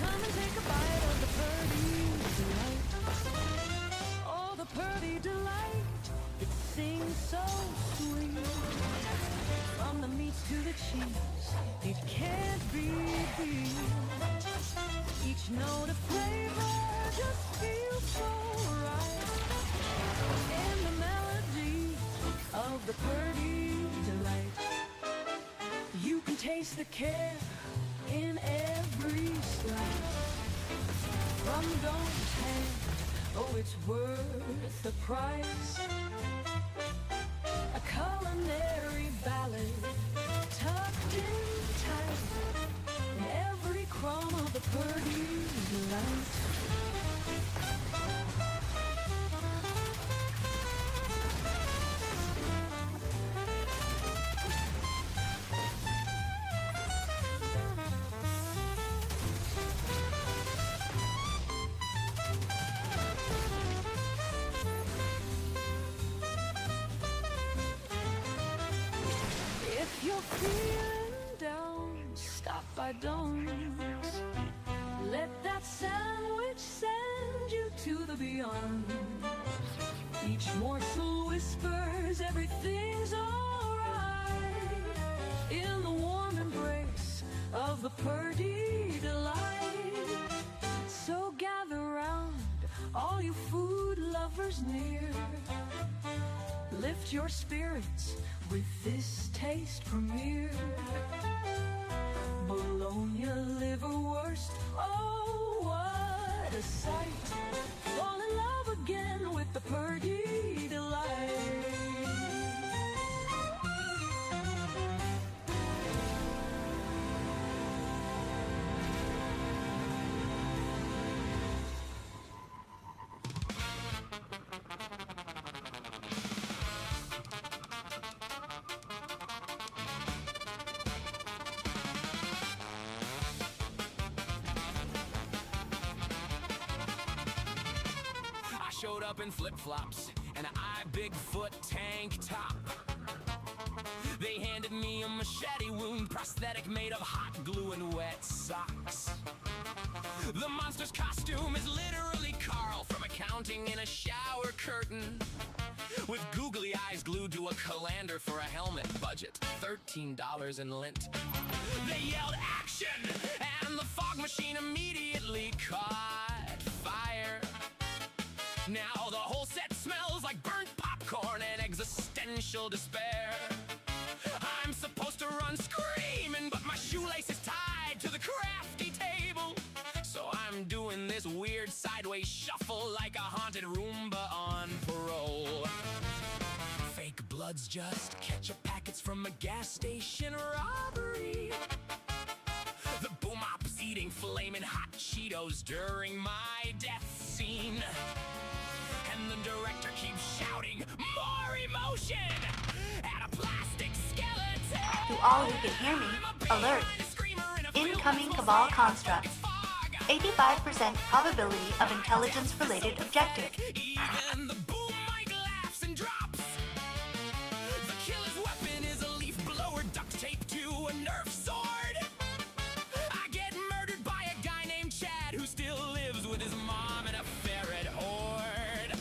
Come and take a bite of the purdy delight. Oh, the purdy delight, it sings so sweet. From the meats to the cheese, it can't be beat. Each note of flavor just feels so right. In the melody of the purdy delight, you can taste the care in every slice. From Dawn's hand, oh, it's worth the price. A culinary ballad tucked in tight, in every crumb of the purdy delight. If you're feeling down, stop by Dawn's. Let that sandwich send you to the beyond. Each morsel whispers everything's alright, in the warm embrace of the purdy delight. So gather round, all you food lovers near. Lift your spirits with this taste premiere. Bologna liverwurst, oh, what a sight. Fall in love again with the purdy delight. Showed up in flip-flops and a Bigfoot tank top. They handed me a machete wound prosthetic made of hot glue and wet socks. The monster's costume is literally Carl from accounting in a shower curtain, with googly eyes glued to a colander for a helmet budget, $13 in lint. They yelled action, and the fog machine immediately caught fire. Now the whole set smells like burnt popcorn and existential despair. I'm supposed to run screaming, but my shoelace is tied to the crafty table. So I'm doing this weird sideways shuffle like a haunted Roomba on parole. Fake blood's just ketchup packets from a gas station robbery. The boom op's eating flaming hot Cheetos during my death scene. And the director keeps shouting, more emotion! At a plastic skeleton! To all who can hear me, alert. Incoming Cabal construct. 85% probability of intelligence-related objective. Even the boom mic laughs and drops. The killer's weapon is a leaf blower duct taped to a Nerf sword. I get murdered by a guy named Chad who still lives with his mom in a ferret horde.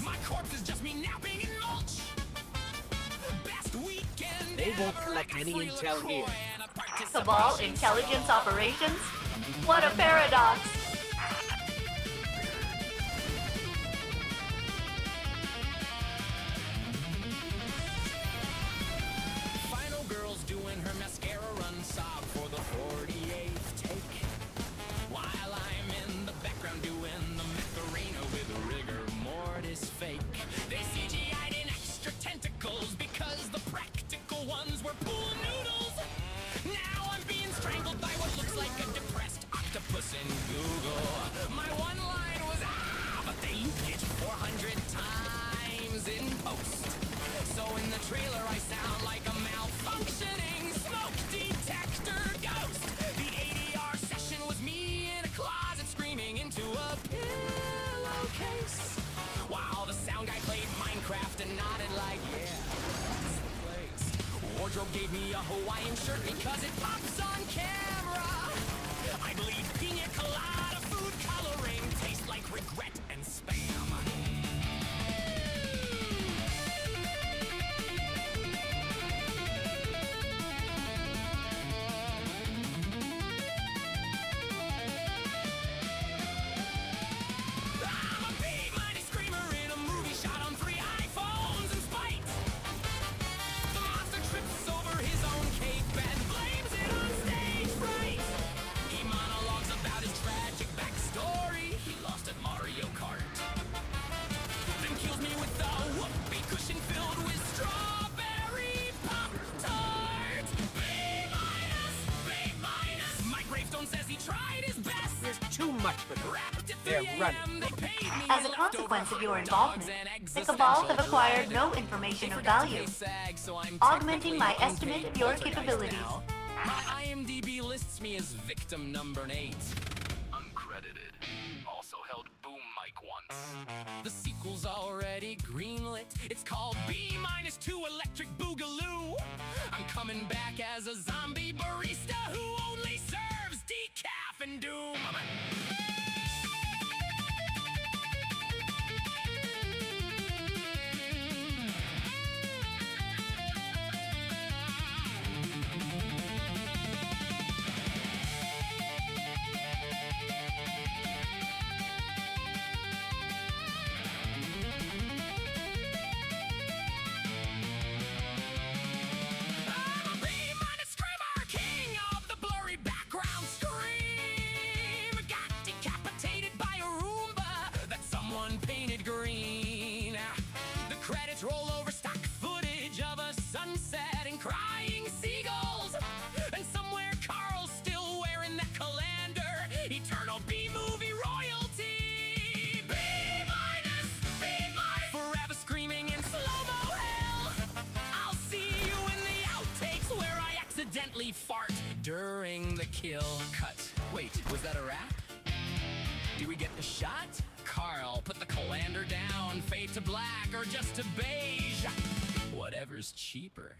My corpse is just me napping in mulch. Best weekend. They won't collect any intel here. Cabal intelligence operations? What a paradox! Final girl's doing her mascara run sob for the 48th take, while I'm in the background doing the Macarena with rigor mortis fake. They CGI'd in extra tentacles because 100 times in post. So in the trailer I sound like a malfunctioning smoke detector ghost. The ADR session was me in a closet screaming into a pillowcase, while the sound guy played Minecraft and nodded like, yeah, that's the place. Wardrobe gave me a Hawaiian shirt because it pops on camera. I believe pina colada food coloring tastes like regret and spam. Too much for them. They're running. As a consequence of your involvement, the Cabal have acquired no information of value, augmenting my estimate of your capabilities. My IMDb lists me as victim number 8. Uncredited. Also held boom mic once. The sequel's already greenlit. It's called B-2 Electric Boogaloo. I'm coming back as a zombie barista who only serves decaf and doom. Roll over stock footage of a sunset and crying seagulls. And somewhere Carl's still wearing that colander. Eternal B-movie royalty. B-minus, B-minus. Forever screaming in slow-mo hell. I'll see you in the outtakes where I accidentally fart during the kill cut. Wait, was that a wrap? Do we get the shot? Carl, put the colander down, fade to black, or just to beige. Whatever's cheaper.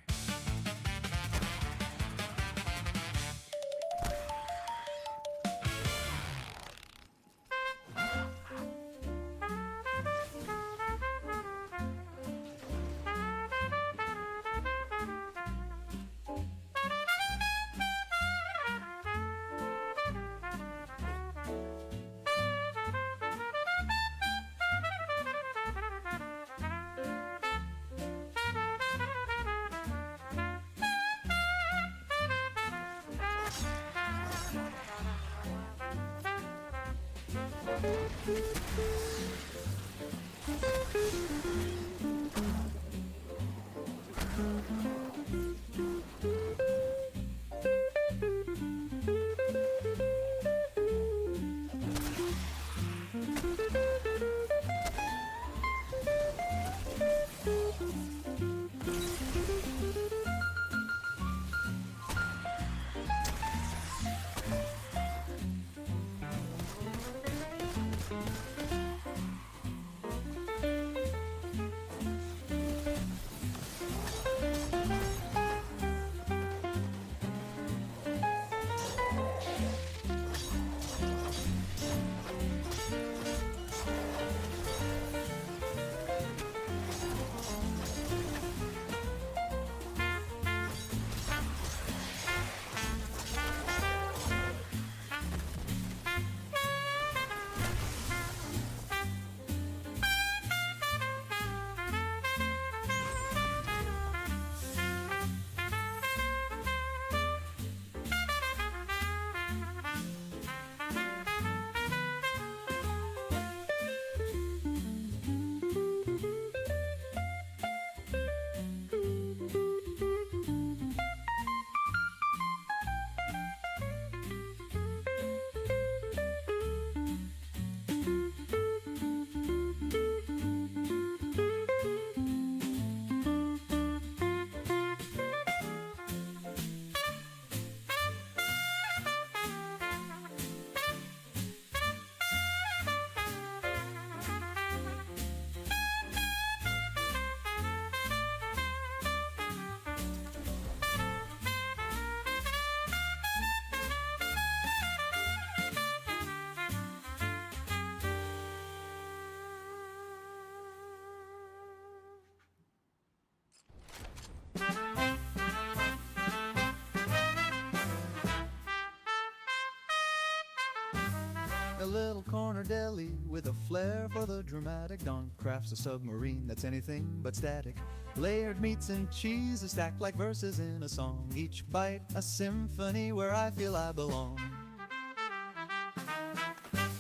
with a flair for the dramatic. Don crafts a submarine that's anything but static. Layered meats and cheese are stacked like verses in a song. Each bite a symphony where I feel I belong.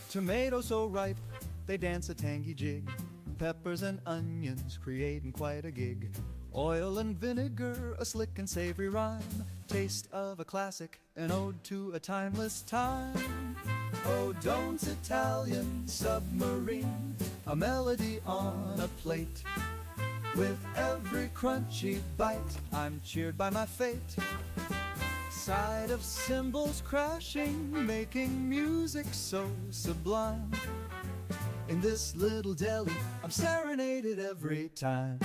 Tomatoes so ripe, they dance a tangy jig. Peppers and onions creating quite a gig. Oil and vinegar, a slick and savory rhyme. Taste of a classic, an ode to a timeless time. Oh, Don's Italian submarine, a melody on a plate. With every crunchy bite, I'm cheered by my fate. Side of cymbals crashing, making music so sublime. In this little deli, I'm serenaded every time.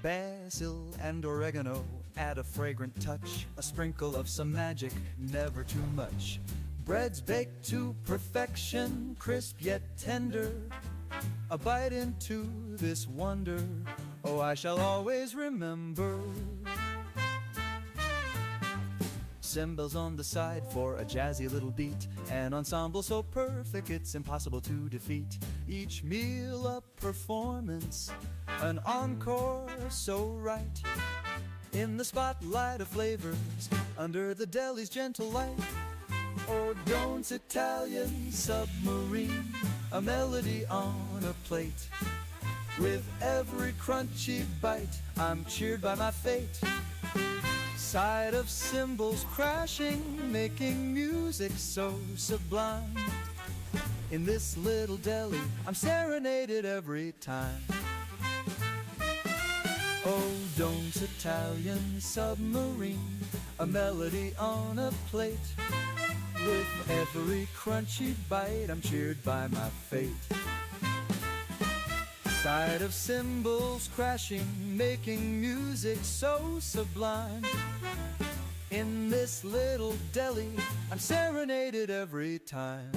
Basil and oregano add a fragrant touch, a sprinkle of some magic, never too much. Bread's baked to perfection, crisp yet tender. A bite into this wonder, oh, I shall always remember. Cymbals on the side for a jazzy little beat. An ensemble so perfect it's impossible to defeat. Each meal a performance, an encore so right. In the spotlight of flavors, under the deli's gentle light. Oh, Don's Italian submarine, a melody on a plate. With every crunchy bite, I'm cheered by my fate. Side of cymbals crashing, making music so sublime. In this little deli, I'm serenaded every time. Oh, Don's Italian submarine, a melody on a plate. With every crunchy bite, I'm cheered by my fate. Side of cymbals crashing, making music so sublime. In this little deli, I'm serenaded every time.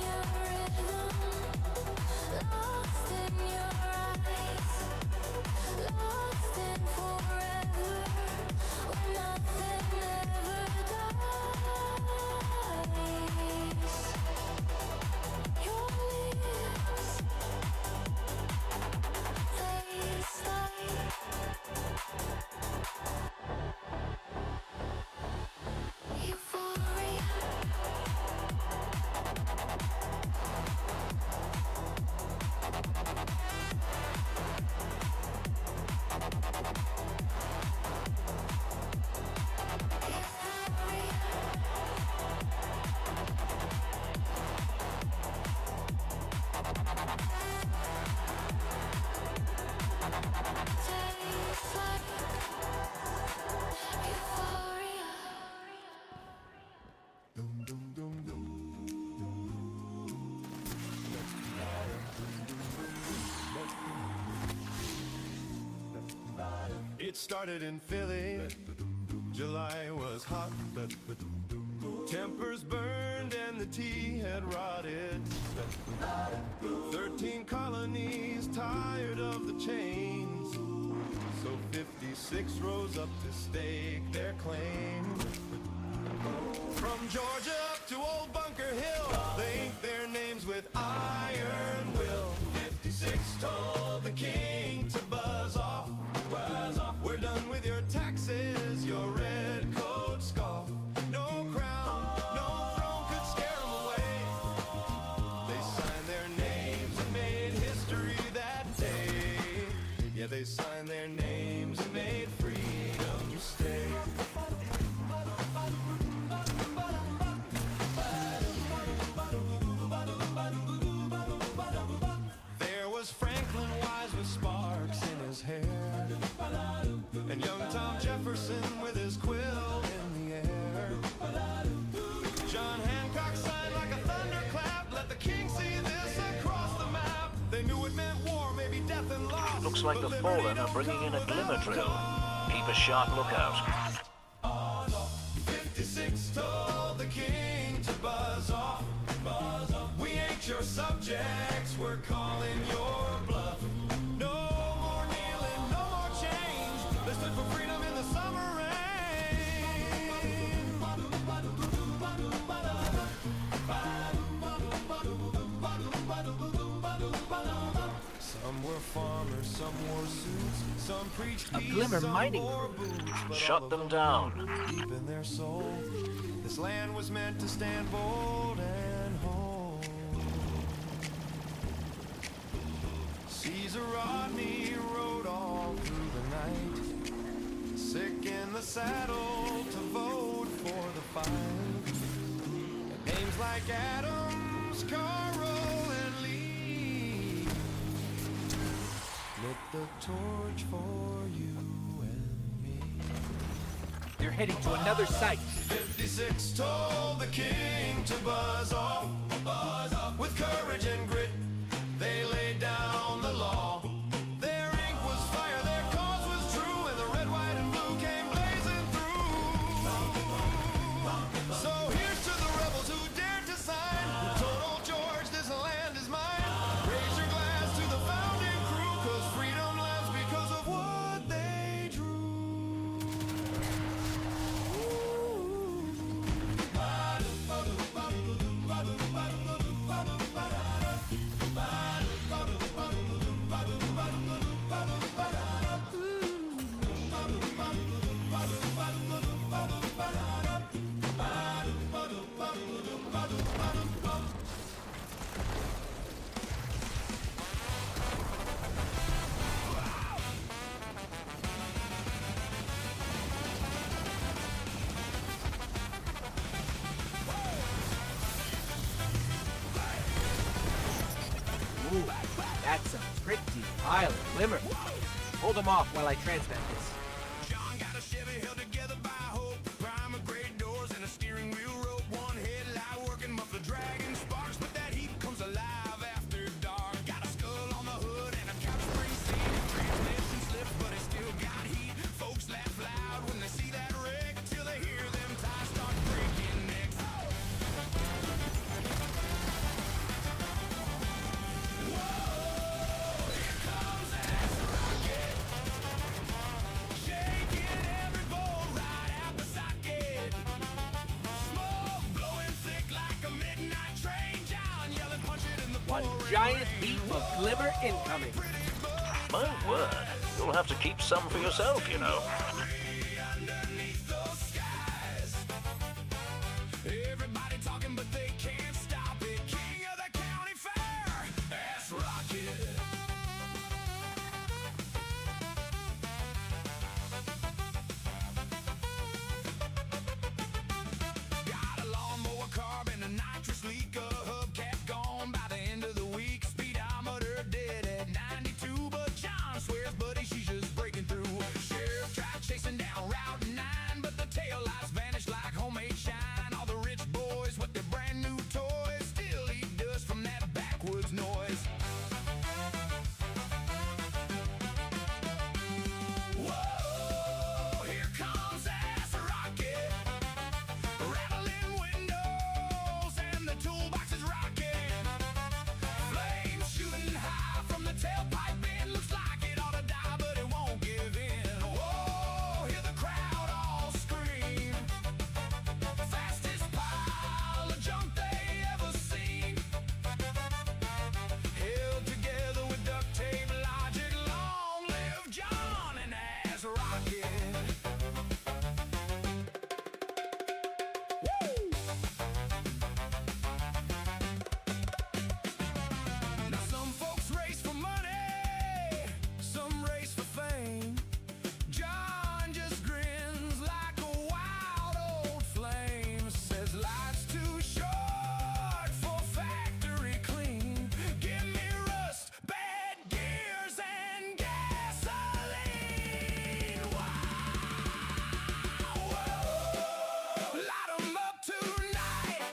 your rhythm, lost in your eyes, lost in forever, where nothing ever dies. Your lips taste like euphoria. Tastes like euphoria. It started in Philly. July was hot. Tempers burned and the tea had rotted. 13 colonies tired of the chains. So 56 rose up to stake their claim. From Georgia up to old Bunker Hill, they ink their names with iron will. 56 told the king to buzz off. We're done with your taxes, your red coat scoff. No crown, no throne could scare them away. They signed their names and made history that day. Yeah, they signed their names and made freedom stay. There was Franklin Wise with sparks in his hair, and young Tom Jefferson with his quill in the air. John Hancock signed like a thunderclap. Let the king see this across the map. They knew it meant war, maybe death and loss. Looks like the but Fallen liberty are bringing in a doesn't glimmer never drill. come. Keep a sharp lookout. 56 told the king to buzz off. We ain't your subjects, we're calling your bluff. No more kneeling, no more change. They stood for freedom in the summer rain. Some were farmers, some wore suits, some preached A peace, glimmer some mining wore boots, but Shut all of them down. deep in their soul, this land was meant to stand bold and whole. Caesar Rodney rode all through the night, sick in the saddle to vote for the fight. And names like Adams, Carroll, and Lee lit the torch for you and me. They're heading to another site. 56 told the king to buzz off. With courage and grit, they laid down the law. Their ink was fire, their cause was true, and the red, white, and blue came blazing through. So here's to the rebels who dared to sign, who told old George this land is mine. Raise your glass to the founding crew, 'cause freedom lives because of what they drew. Ooh, that's a pretty pile of glimmer. Hold them off while I transmit this. John got a Chevy held together by hope. Prime of great doors and a steering wheel rope. One headlight working, muffler dragging sparks. But that heat comes alive after dark. Got a skull on the hood and a couch spring seat. Transmission slips, but it still got heat. Folks laugh loud when they see that wreck, till they hear them tires start breaking necks. giant heap of glimmer incoming. My word. You'll have to keep some for yourself, you know. Everybody talking, but they can't stop it. King of the county fair, that's Rocket. Got a lawnmower carb and a nitrous leak, a hubcap gone by the end of the week. Speedometer dead at 92, but John swears, buddy, she's just breaking through. Sheriff tried chasing down Route 9, but the taillights vanished like homemade shine. All the rich boys with their brand new toys still eat dust from that backwoods noise. Whoa, here comes Ass Rocket, rattling windows and the toolbox is rocking. Flames shooting high from the tailpipe and looks like it ought to die, but it won't give in. Whoa, hear the crowd all scream. Fastest pile of junk they ever seen. Held together with duct tape logic. Long live John and Ass Rocket. Now some folks race for money, some race for fame. John just grins like a wild old flame. Says life's too short for factory clean. Give me rust, bad gears, and gasoline. Wow, whoa, light 'em up tonight.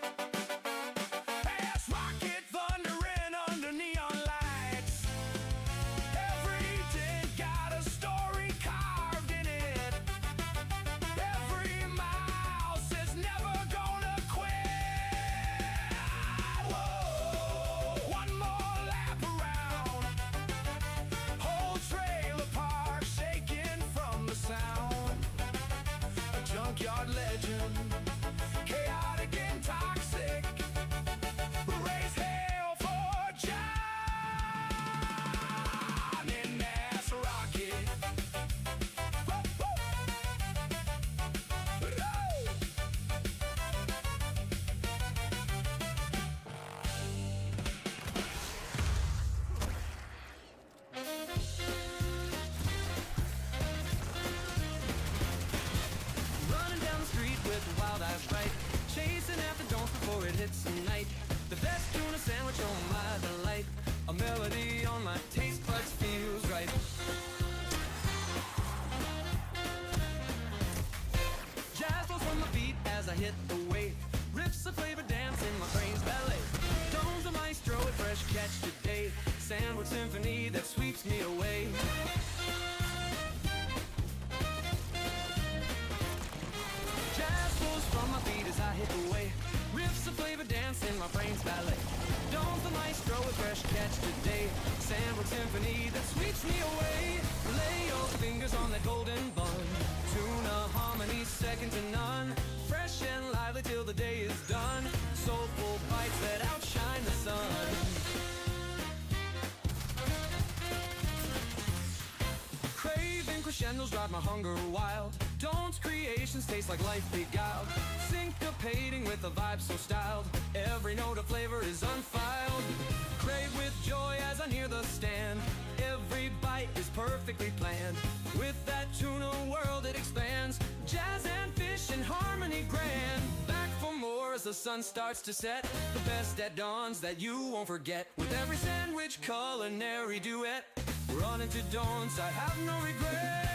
Ass Rocket thundering under neon lights. Every dent got a story carved in it. Every mile says never gonna quit. Whoa, one more lap around. Whole trailer park shaking from the sound. A junkyard legend, chaotic and toxic. Raise hell for John and Ass Rocket. Woo, woo. Running down the street with the wild eyes bright, chasing after dawn before it hits the night. The best tuna sandwich on my delight, a melody on my taste buds feels right. Jazz flows from my feet as I hit the weight, riffs of flavor dance in my brain's ballet. Tones of maestro at fresh catch today, sandwich symphony that sweeps me away. Jazz flows from my feet as I hit the way, riffs of flavor dance in my brain's ballet. Don't the maestro with fresh catch today, sandwich symphony that sweeps me away. Lay your fingers on that golden bun, tuna harmony second to none. Fresh and lively till the day is done, soulful bites that outshine the sun. Craving crescendos drive my hunger wild. Dawn's creations taste like life beguiled, syncopating with a vibe so styled. Every note of flavor is unfiled. Crave with joy as I near the stand. Every bite is perfectly planned. With that tuna world it expands. Jazz and fish in harmony grand. Back for more as the sun starts to set. The best at dawns that you won't forget. With every sandwich culinary duet, run into dawns, I have no regret.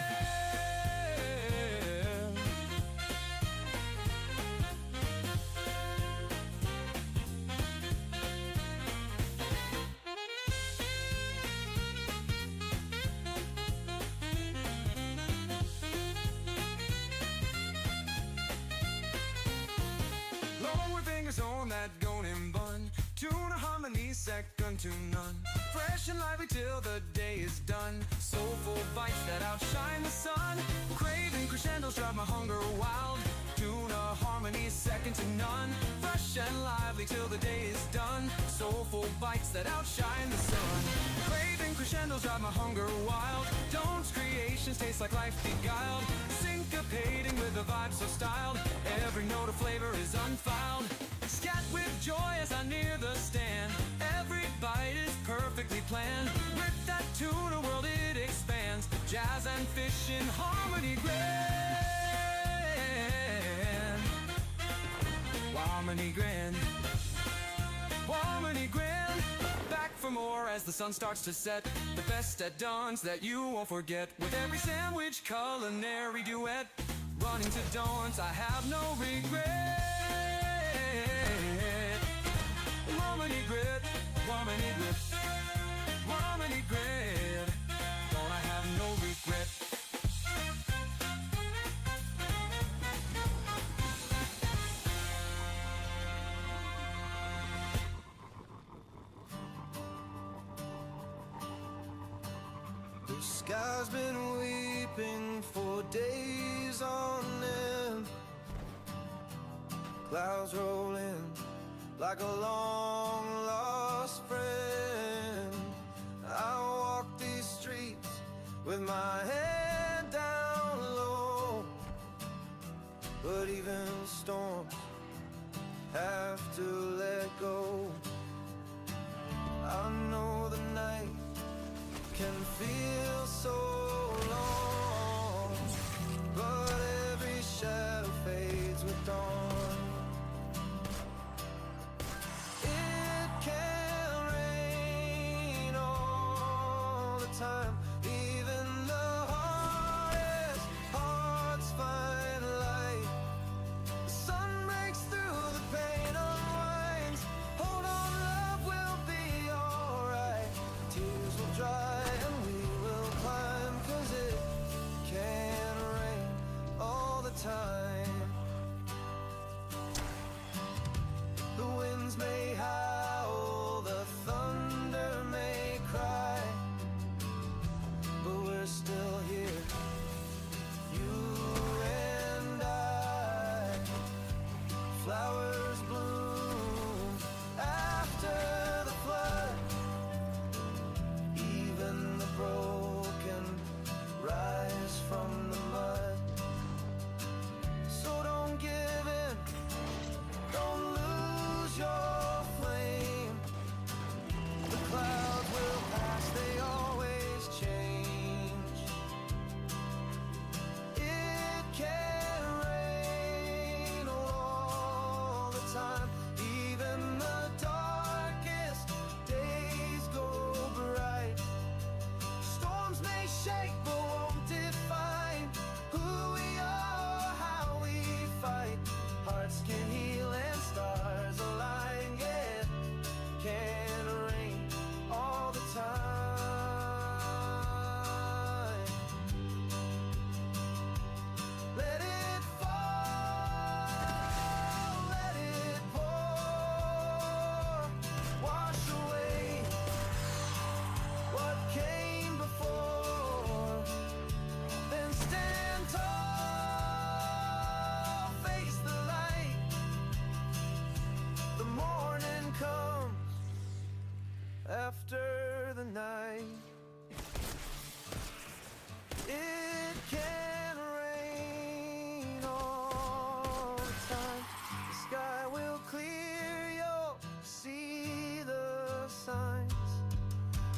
Lower fingers on that golden bun, tuna harmony second to none. Fresh and lively till the day is done, soulful bites that outshine the sun. Craving crescendos drive my hunger wild, tuna harmony harmony second to none. Fresh and lively till the day is done. Soulful bites that outshine the sun. Craving crescendos drive my hunger wild. Don't creations taste like life beguiled. Syncopating with the vibe so styled. Every note of flavor is unfiled. Scat with joy as I near the stand. Every bite is perfectly planned. With that tuna world it expands. Jazz and fish in harmony grand. Harmony grand. Harmony grand. Back for more as the sun starts to set. The best at dawns that you won't forget. With every sandwich culinary duet. Running to dawns I have no regret. Harmony grid, harmony grid, harmony grid. Don't I have no regret. The sky's been weeping for days on end. Clouds roll in like a long lost friend. I walk these streets with my head down low. But even storms have to let go. I know the night can feel so long, but every shadow fades with dawn. Time, even the hardest hearts find light. The sun breaks through, the pain unwinds. Hold on, love will be alright. Tears will dry and we will climb, 'cause it can rain all the time. The winds may howl, the thunder may cry, but we're still here, you and I. Flowers bloom after the flood. Even the broken rise from the mud. So don't give in, don't lose your flame. The clouds will pass, they always change. It can rain all the time. Even the darkest days go bright. Storms may shake but won't define who we are, how we fight. Hearts can heal and stars align. Yeah, can rain all the time. Let it fall, let it pour. Wash away what came before. Then stand tall, face the light. The morning comes after the night. It can rain all the time. The sky will clear, you'll see the signs.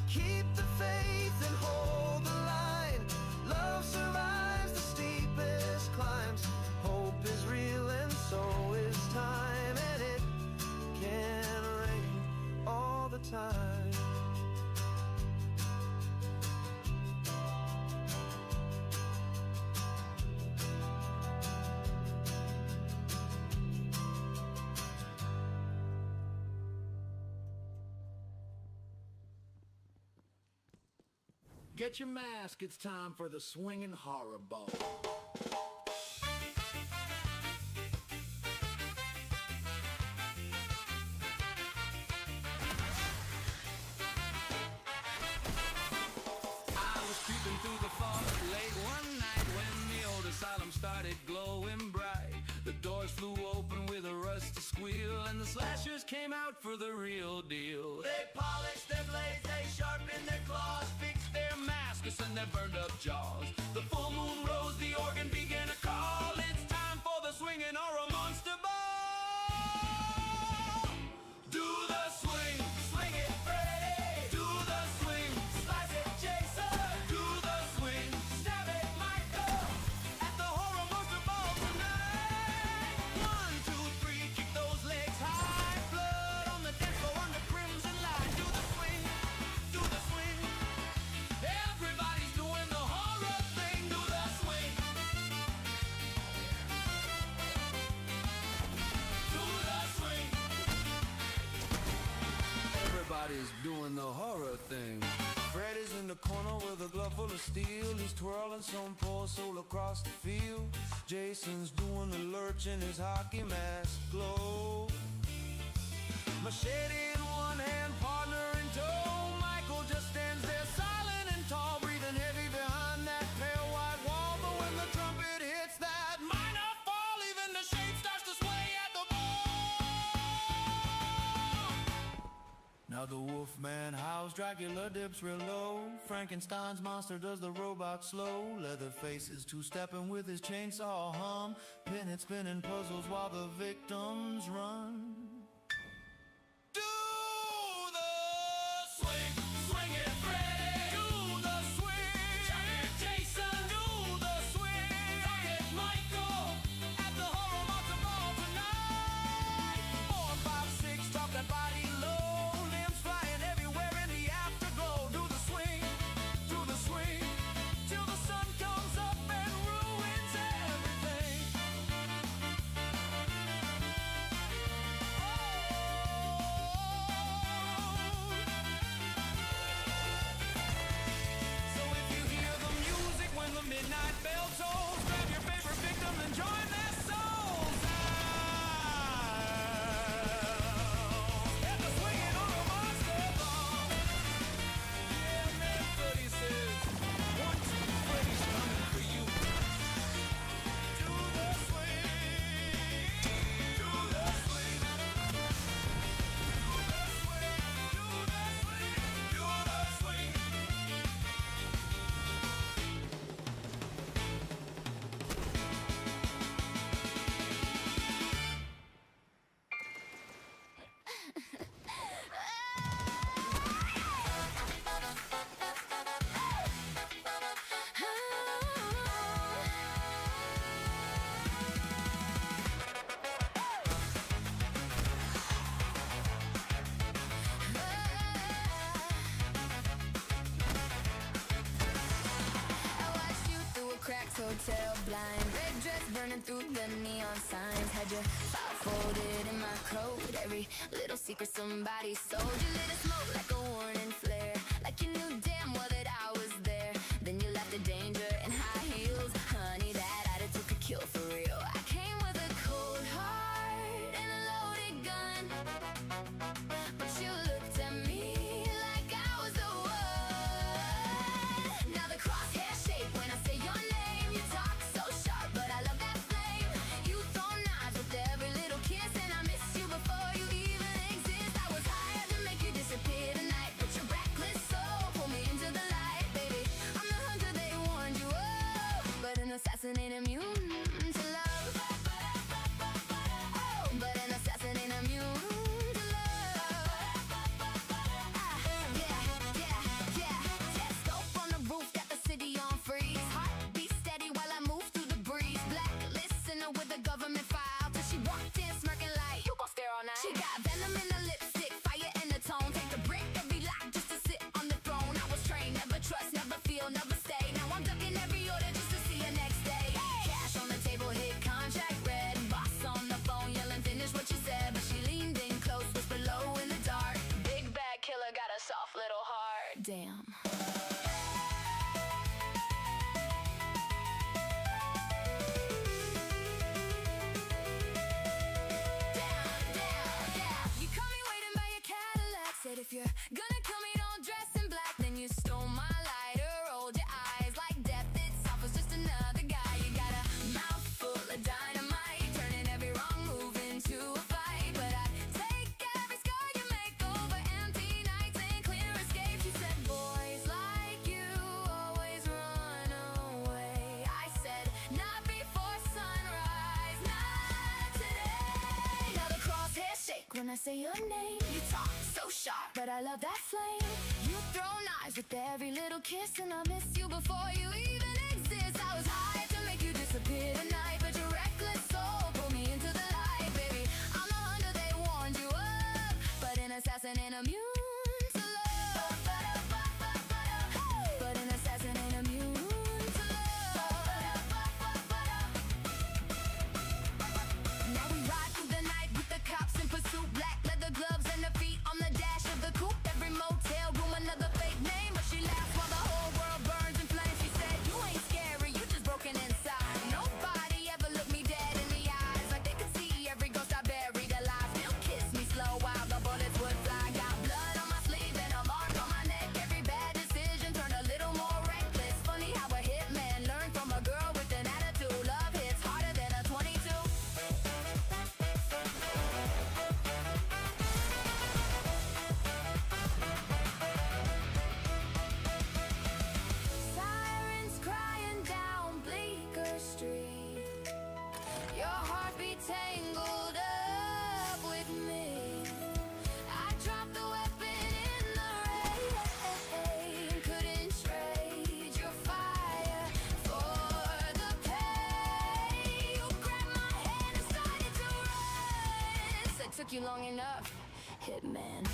Keep the faith and hold the line. Love survives the steepest climbs. Hope is real and so is time. And it can rain all the time. Get your mask, it's time for the swinging horror ball. I was creeping through the fog late one night when the old asylum started glowing bright. The doors flew open came out for the real deal. They polished their blades, they sharpened their claws, Fixed their masks and their burned up jaws. The full moon rose, the organ began to call. It's time for the swinging or a monster ball. Do the swing, swing it Freddy, do the swing, slice it Jason, do the swing. stab it Michael. At the horror monster ball tonight. 1, 2, 3, kick those legs high. Blood on the dance floor under crimson light. Do the swing, do the swing. Everybody's doing the horror thing. Do the swing, do the swing. Everybody's doing the horror thing. Fred is in the corner with a glove full of steel. He's twirling some poor soul across the field. Jason's doing the lurch in his hockey mask glow. Machete in one hand, partner in tow. Michael just stands there silent and tall, breathing heavy behind that pale white wall. But when the trumpet hits that minor fall, even the shade starts to sway at the ball. Now the wolfman howls, Dracula dips real low. Frankenstein's monster does the robot slow. Leatherface is two-stepping with his chainsaw hum. Pinhead spinning puzzles while the victims run. Do the swing, swing it Freddy. Do the swing, chuck it Jason. Do the swing, chuck it Michael. At the horror monster ball tonight. 4, 5, 6, drop that body low. Limbs flying everywhere in the afterglow. Do the swing, till the sun comes up and ruins everything. So if you hear the music when the midnight bell tolls, grab your favorite victim and join their souls. At the swinging on a monster ball. Yeah, man, Freddy says, 1, 2, Freddy's coming for you. Do the swing, do the swing, do the swing, do the swing, do the swing. I watched you through a cracked hotel blind. Red dress burning through the neon signs. Had your file folded in my coat. Every little secret somebody sold. You lit a smoke like a warning flare. Like you knew damn well that I was there. Then you left the danger in high heels. Honey, that attitude could kill for real. I came with a cold heart and a loaded gun. But you looked at me like I was the one. Now the crosshair shape when I say your name. You talk so sharp, but I love that flame. You throw knives with every little kiss, and I miss you before you even exist. I was hired to make you disappear tonight, but your reckless soul pulled me into the light, baby. I'm the hunter they warned you of, but an assassin ain't immune to love. Oh, but an assassin ain't immune to love. Yeah. Scope on the roof, got the city on freeze. Heartbeat steady while I move through the breeze. Black listener with a government file. Till she walked in smirking like, you gon' stare all night. She got venom in the lipstick, fire in the tone. Take the brick, every lock just to sit on the throne. I was trained, never trust, never feel, never stay. Now I'm ducking every order just to see you next day. Cash on the table, hit contract red. Boss on the phone, yelling finish what you said. But she leaned in close, whispered low in the dark. Big bad killer got a soft little heart. Damn. You caught me waiting by your Cadillac. Said if you're gonna kill me, don't dress in black. Then you stole my lighter, rolled your eyes like death itself was just another guy. You got a mouth full of dynamite, turning every wrong move into a fight. But I take every I say your name. You talk so sharp, but I love that flame. You throw knives with every little kiss, and I miss you before you even exist. I was hired to make you disappear tonight, but your reckless soul pulled me into the light, baby. I'm the hunter they warned you of, but an assassin ain't immune to love. But an assassin ain't immune to love. Now we ride through the night with the cops in pursuit, black leather gloves and the feet on the dash of the coupe. Every motel room another fake name, but she laughs while the whole world burns in flames. She said, you ain't scary, you just broken inside. Nobody ever looked me dead in the eyes, like they could see every ghost I buried alive. Still kiss me slow while the bullets would fly. Got blood on my sleeve and a mark on my neck. Every bad decision turned a little more reckless. Funny how a hitman learned from a girl with an attitude. Love hits harder than a 22. Sirens crying down Bleecker Street. Your heartbeat tangled up with me. I dropped the weapon in the rain. Couldn't trade your fire for the pain. You grabbed my hand and started to run. Said, took you long enough, hitman.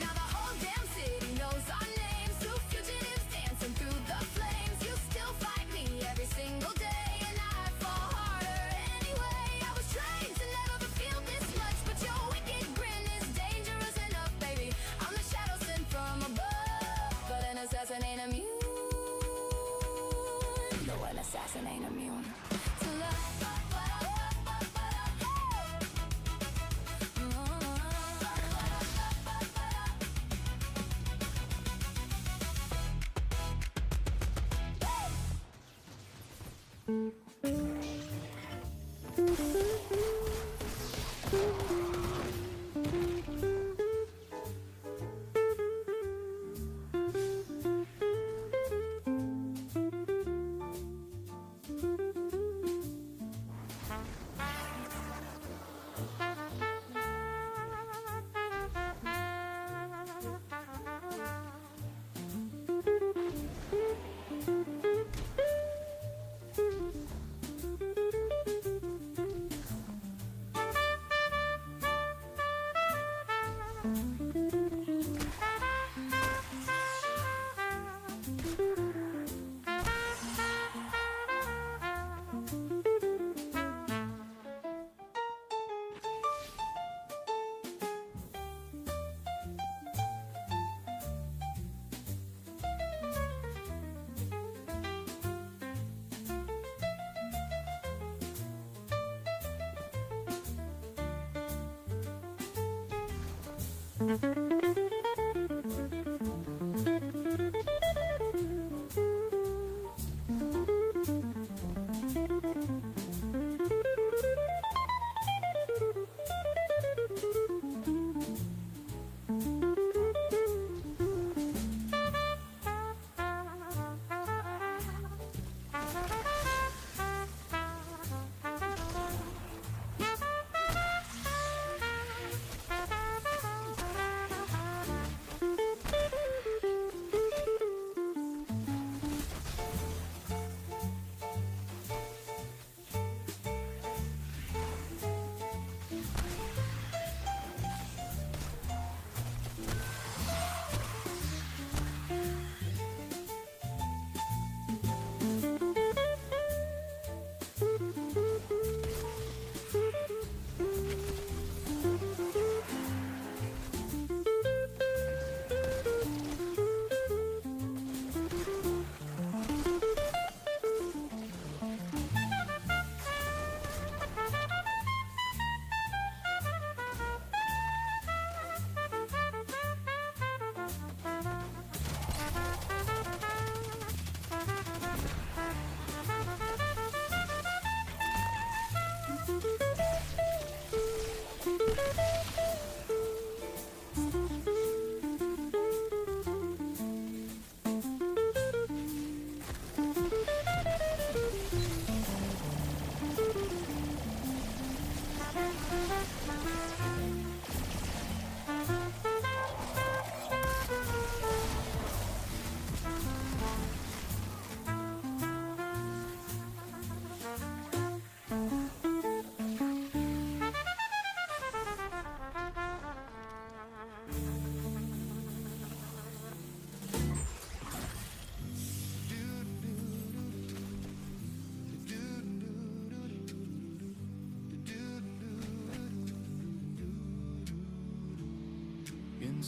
Now the whole damn city knows our names. Two fugitives dancing through the flames. You still fight me every single day, and I fall harder anyway. I was trained to never feel this much, but your wicked grin is dangerous enough, baby. I'm the shadow sent from above, but an assassin ain't immune. No, an assassin ain't immune to love.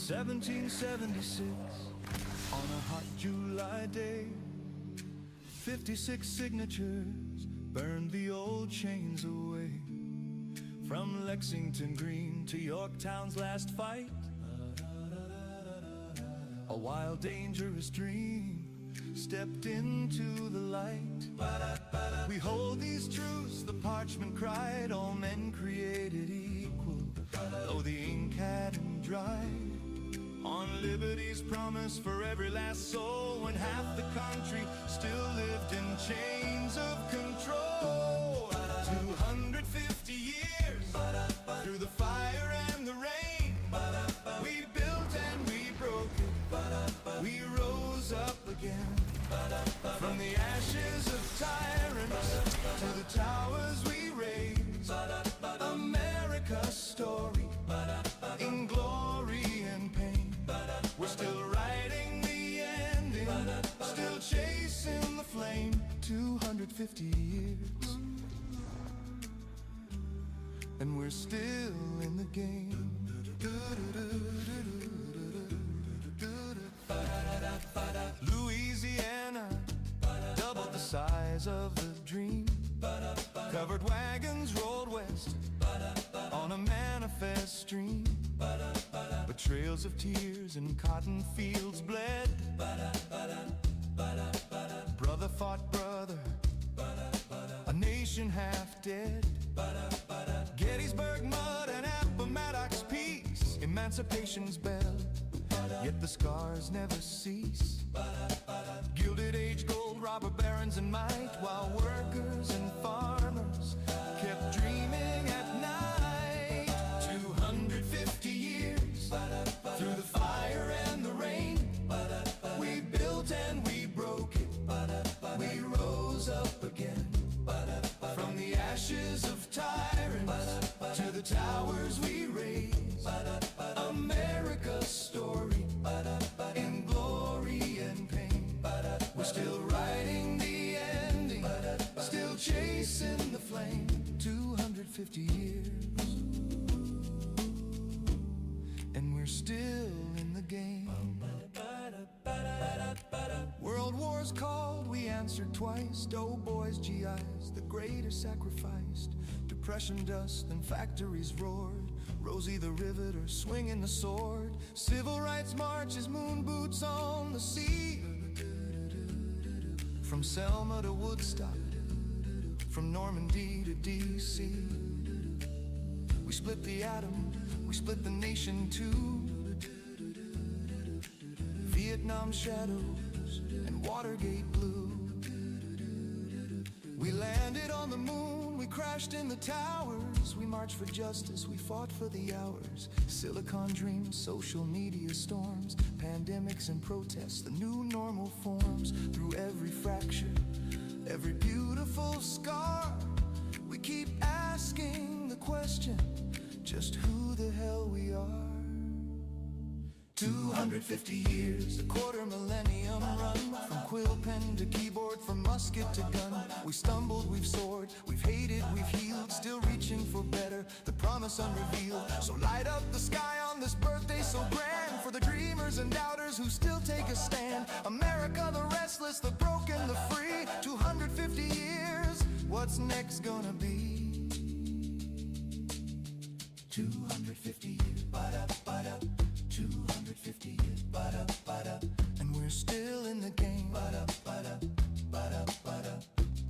1776, on a hot July day, 56 signatures burned the old chains away. From Lexington Green to Yorktown's last fight, a wild, dangerous dream stepped into the light. We hold these truths, the parchment cried, all men created equal, though the ink hadn't dried. On liberty's promise for every last soul, when half the country still lived in chains of control. 250 years, through the fire and the rain, we built and we broke it, we rose up again. From the ashes of tyrants to the towers we raised, America's story in glory and pain. We're still writing the ending, still chasing the flame. 250 years, and we're still in the game. Louisiana, doubled the size of the dream. Covered wagons rolled west on a manifest stream, but trails of tears and cotton fields bled. Brother fought brother, a nation half dead. Gettysburg mud and Appomattox peace, emancipation's bell, yet the scars never cease. Gilded age gold, robber barons and might, while workers and farmers kept dreaming at night. 250 years, through the fire and the rain, we built and we broke it, we rose up again. From the ashes of tyrants to the towers we raised, America's story in glory and pain. We're still writing the ending, still chasing the flame. 250 years, and we're still in the game. World wars called, we answered twice. Doughboys, GIs, the greater sacrificed. Depression dust and factories roared. Rosie the riveter swinging the sword. Civil rights marches, moon boots on the sea. From Selma to Woodstock, from Normandy to DC. We split the atom, we split the nation too. Vietnam shadows and Watergate blue. We landed on the moon, we crashed in the towers. We marched for justice, we fought for the hours. Silicon dreams, social media storms, pandemics and protests, the new normal forms. Through every fracture, every beautiful scar, we keep asking the question, just who the hell we are. 250 years, a quarter millennium run, from quill pen to keyboard, from musket to gun. We stumbled, we've soared, we've hated, we've healed, still reaching for better, the promise unrevealed. So light up the sky on this birthday so grand, for the dreamers and doubters who still take a stand. America the restless, the broken, the free. 250 years, what's next gonna be? 250 years, ba-da, ba-da. 250 years, ba-da, ba-da, and we're still in the game, ba-da, ba-da, ba-da, ba-da,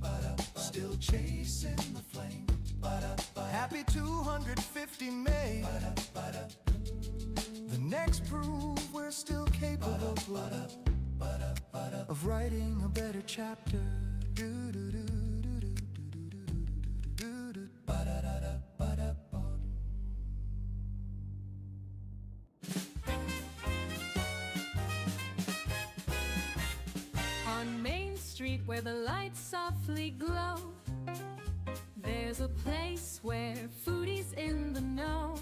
ba-da, still chasing the flame, ba-da, ba-da. Happy 250 May, ba-da, ba-da. The next prove we're still capable, ba-da, ba-da, ba-da, of writing a better chapter. Ba-da-da-da, ba-da. On Main Street where the lights softly glow, there's a place where foodies in the know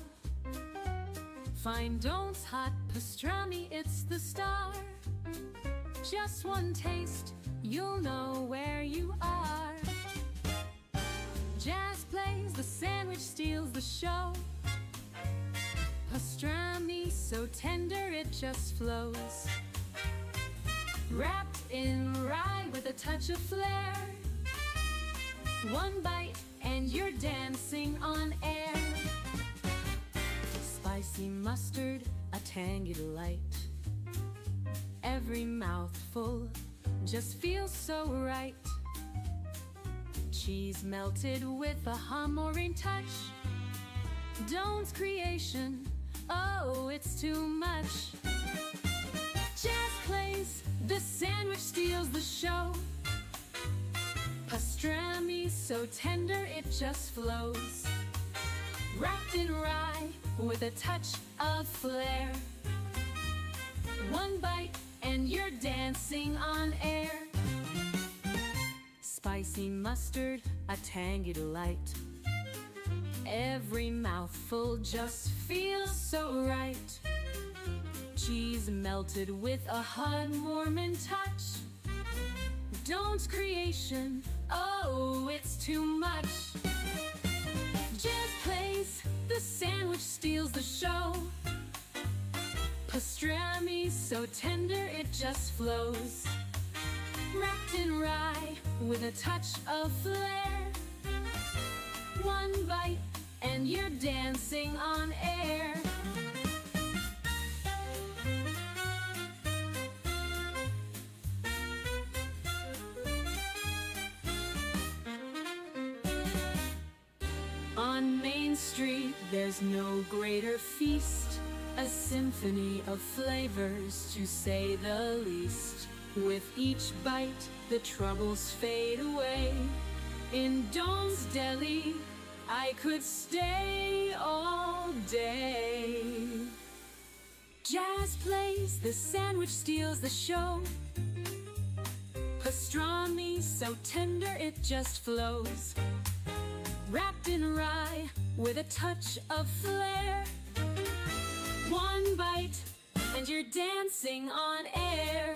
find Dont's hot pastrami, it's the star. Just one taste, you'll know where you are. Jazz plays, the sandwich steals the show. Pastrami so tender it just flows, wrapped in rye with a touch of flair. One bite and you're dancing on air. Spicy mustard, a tangy delight. Every mouthful just feels so right. Cheese melted with a humoring touch. Dawn's creation, oh, it's too much. Jazz plays, the sandwich steals the show. Pastrami so tender it just flows, wrapped in rye with a touch of flair. One bite and you're dancing on air. Spicy mustard, a tangy delight. Every mouthful just feels so right. Cheese melted with a heartwarming touch. Dawn's creation, oh, it's too much. Jazz plays, the sandwich steals the show. Pastrami so tender it just flows, wrapped in rye with a touch of flair. One bite and you're dancing on air. On Main Street there's no greater feast, a symphony of flavors to say the least. With each bite the troubles fade away. In Dawn's Deli I could stay all day. Jazz plays, the sandwich steals the show. Pastrami so tender it just flows, wrapped in rye with a touch of flair. One bite and you're dancing on air.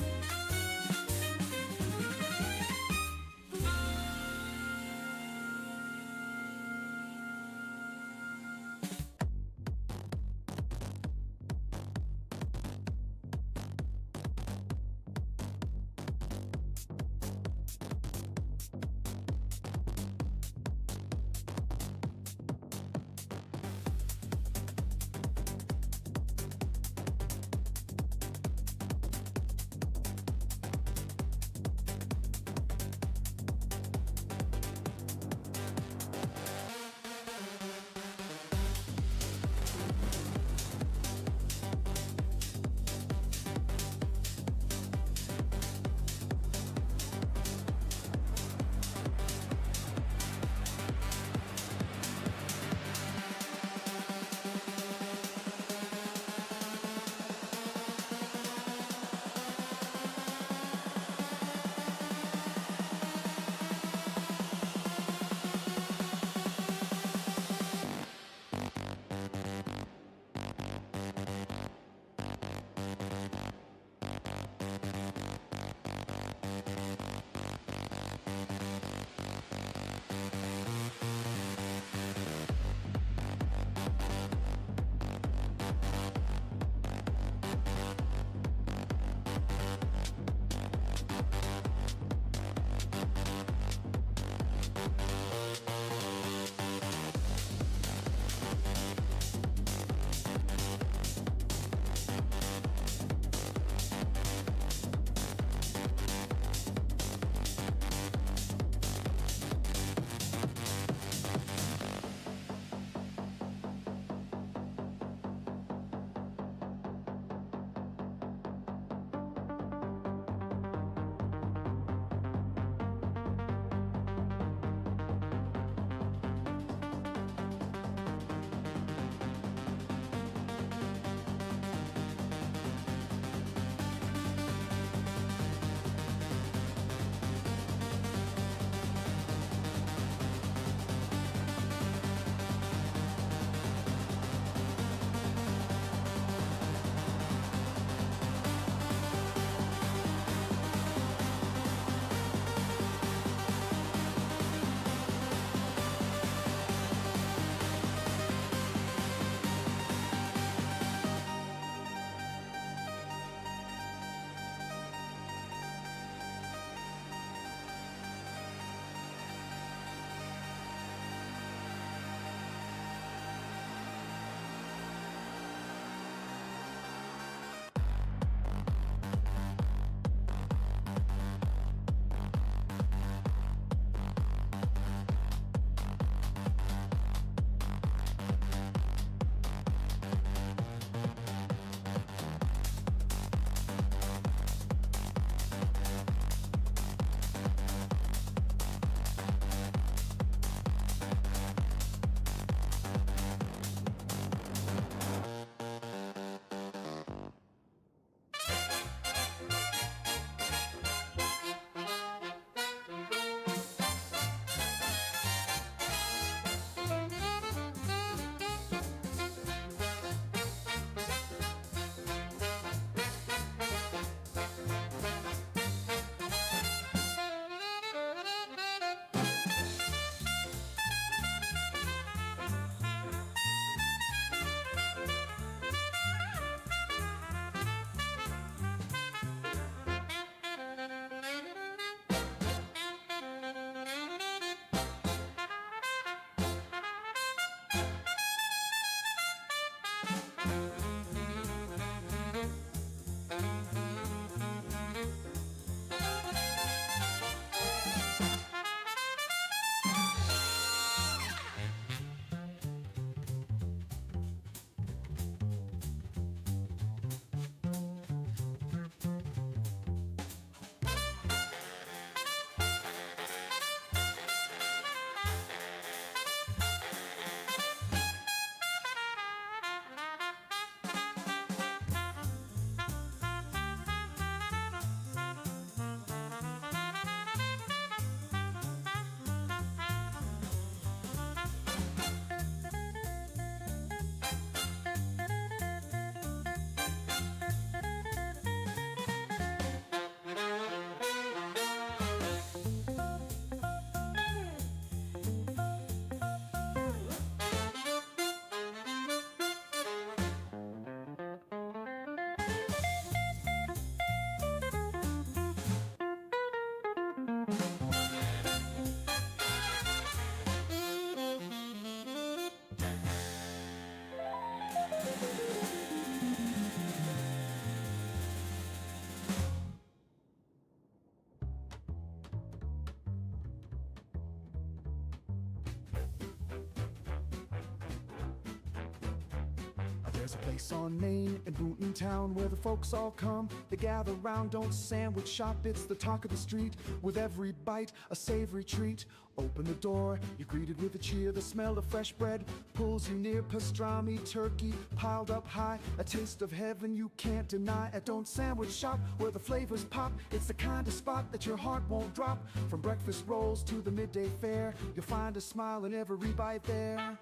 There's a place on Main in Boonton Town where the folks all come. They gather round, don't sandwich shop, it's the talk of the street. With every bite, a savory treat. Open the door, you're greeted with a cheer. The smell of fresh bread pulls you near. Pastrami, turkey, piled up high. A taste of heaven you can't deny. At Don't Sandwich Shop, where the flavors pop. It's the kind of spot that your heart won't drop. From breakfast rolls to the midday fare, you'll find a smile in every bite there.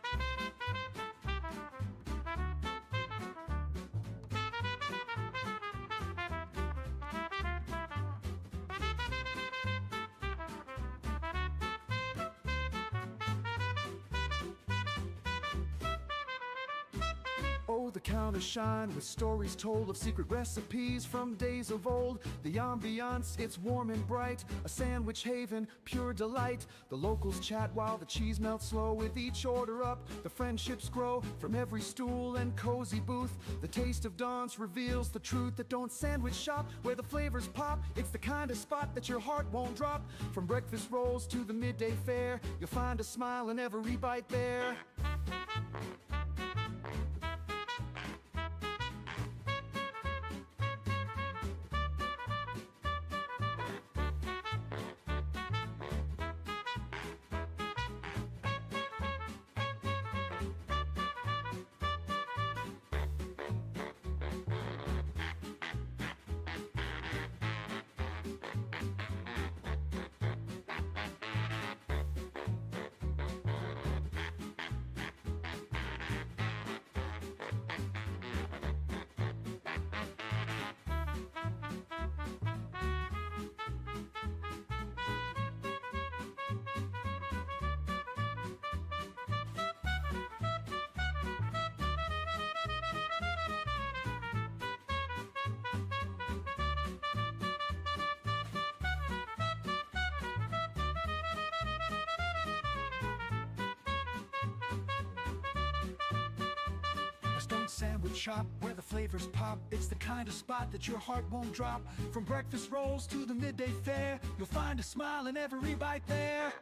Oh, the counters shine with stories told of secret recipes from days of old. The ambiance, it's warm and bright, a sandwich haven, pure delight. The locals chat while the cheese melts slow. With each order up, the friendships grow. From every stool and cozy booth, the taste of Don's reveals the truth. That Don't Sandwich Shop, where the flavors pop. It's the kind of spot that your heart won't drop. From breakfast rolls to the midday fare, you'll find a smile in every bite there. Don't Sandwich Shop, where the flavors pop. It's the kind of spot that your heart won't drop. From breakfast rolls to the midday fare, you'll find a smile in every bite there.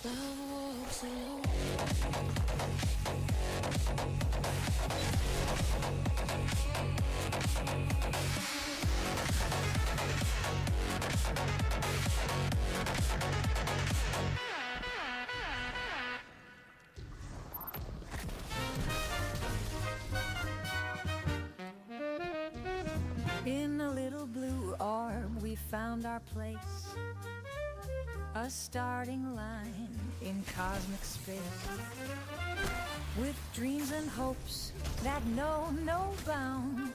Love walks alone. In a little blue orb we found our place, a starting line in cosmic space, with dreams and hopes that know no bound.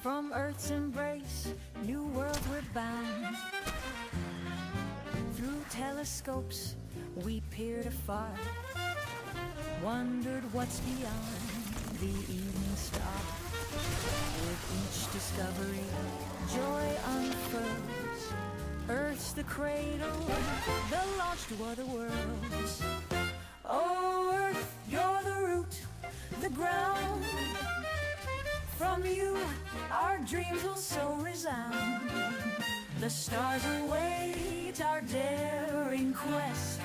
From Earth's embrace, new worlds we're bound. Through telescopes we peered afar, wondered what's beyond the evening star. With each discovery, joy unfurls. Earth's the cradle, the launch to other worlds. Oh, Earth, you're the root, the ground. From you, our dreams will so resound. The stars await our daring quest.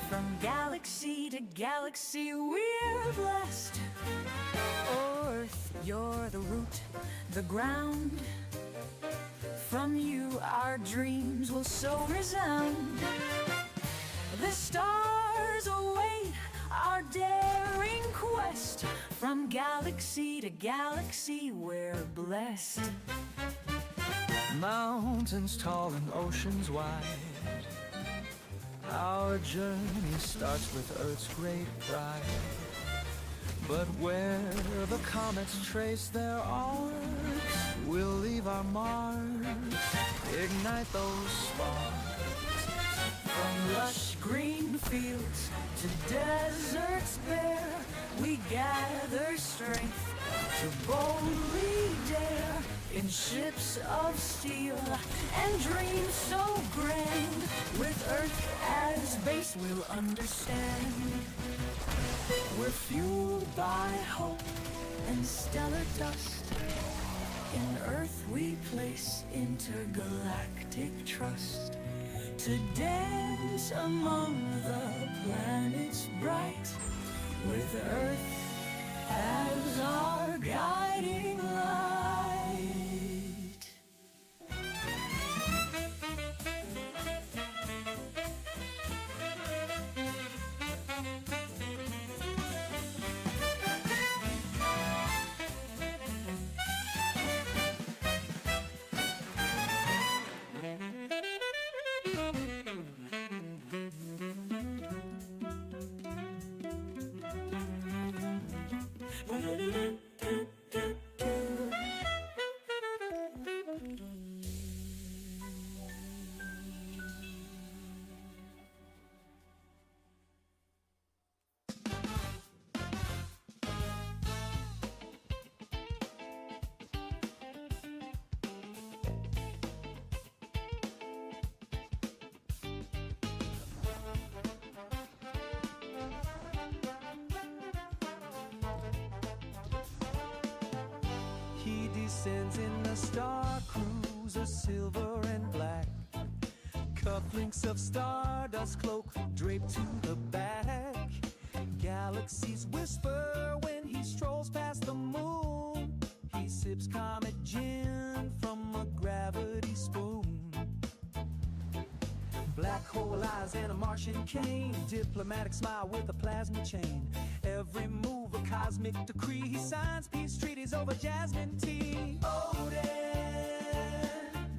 From galaxy to galaxy, we're blessed. Oh, Earth, you're the root, the ground. From you, our dreams will so resound. The stars await our daring quest. From galaxy to galaxy, we're blessed. Mountains tall and oceans wide, our journey starts with Earth's great pride. But where the comets trace their arcs, we'll leave our marks, ignite those sparks. From lush green fields to deserts bare, we gather strength to boldly dare. In ships of steel and dreams so grand, with Earth as base we'll understand. We're fueled by hope and stellar dust. In Earth we place intergalactic trust, to dance among the planets bright, with Earth as our guiding light. He descends in a star cruiser, silver and black. Cufflinks of stardust cloak draped to the back. Galaxies whisper when he strolls past the moon. He sips comet gin from a gravity spoon. Black hole eyes and a Martian cane, diplomatic smile with a plasma chain. Every move a cosmic decree, he signs peace treaties over jasmine tea. Odin,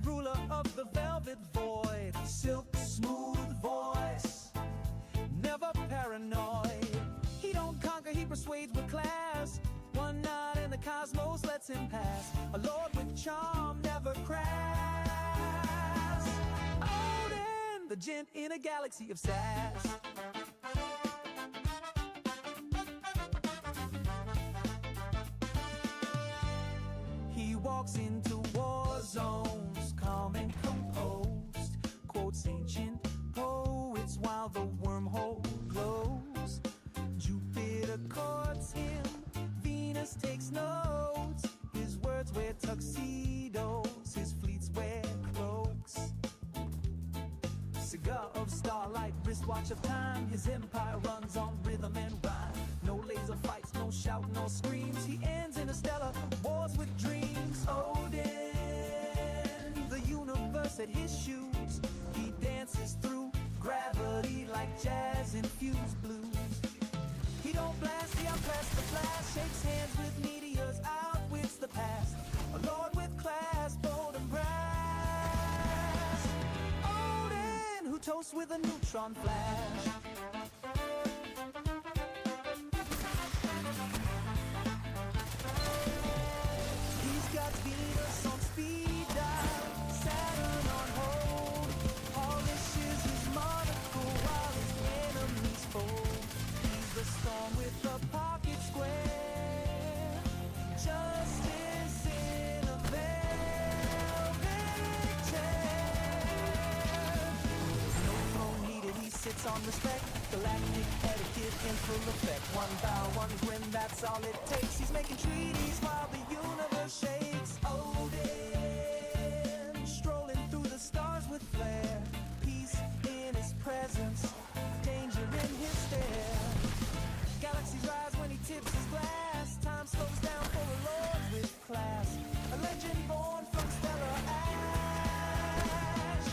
ruler of the velvet void, silk smooth voice, never paranoid. He don't conquer, he persuades with class. One night in the cosmos lets him pass. A lord with charm never crash. Odin, the gent in a galaxy of sass. He walks into war zones, calm and composed, quotes ancient poets while the wormhole glows. Jupiter courts him, Venus takes notes. His words wear tuxedos, his fleets wear cloaks. cigar of starlight, wristwatch of time. His empire runs on rhythm and rhyme. No laser fights, no shout, no screams. He ends in a stellar wars with dreams. Odin, the universe at his shoes. He dances through gravity like jazz-infused blues. He don't blast, he outclass the blast. Shakes hands with meteors, outwits the past. A lord with class, bold and brass. Odin, who toasts with a neutron flash. He's got Venus on speed dial, Saturn on hold. Polishes his monocle while his enemies fold. He's the storm with the pocket square. Justice in a velvet chair. No throne needed, he sits on respect. Galactic etiquette in full effect. One bow, one grin, that's all it takes. He's making treaties while the universe shakes. Odin, strolling through the stars with flair. Peace in his presence, danger in his stare. Galaxies rise when he tips his glass. Time slows down for a lord with class. A legend born from stellar ash.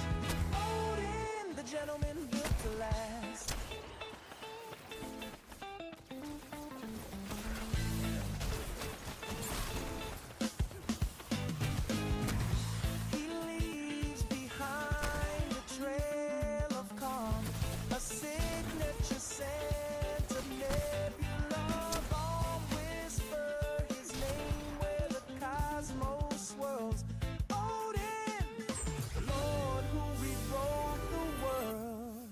Odin, the gentleman built to last. He leaves behind a trail of calm, a signature scent of nebula. Bomb whisper his name where the cosmos swirls. Odin, the Lord who rewrote the world.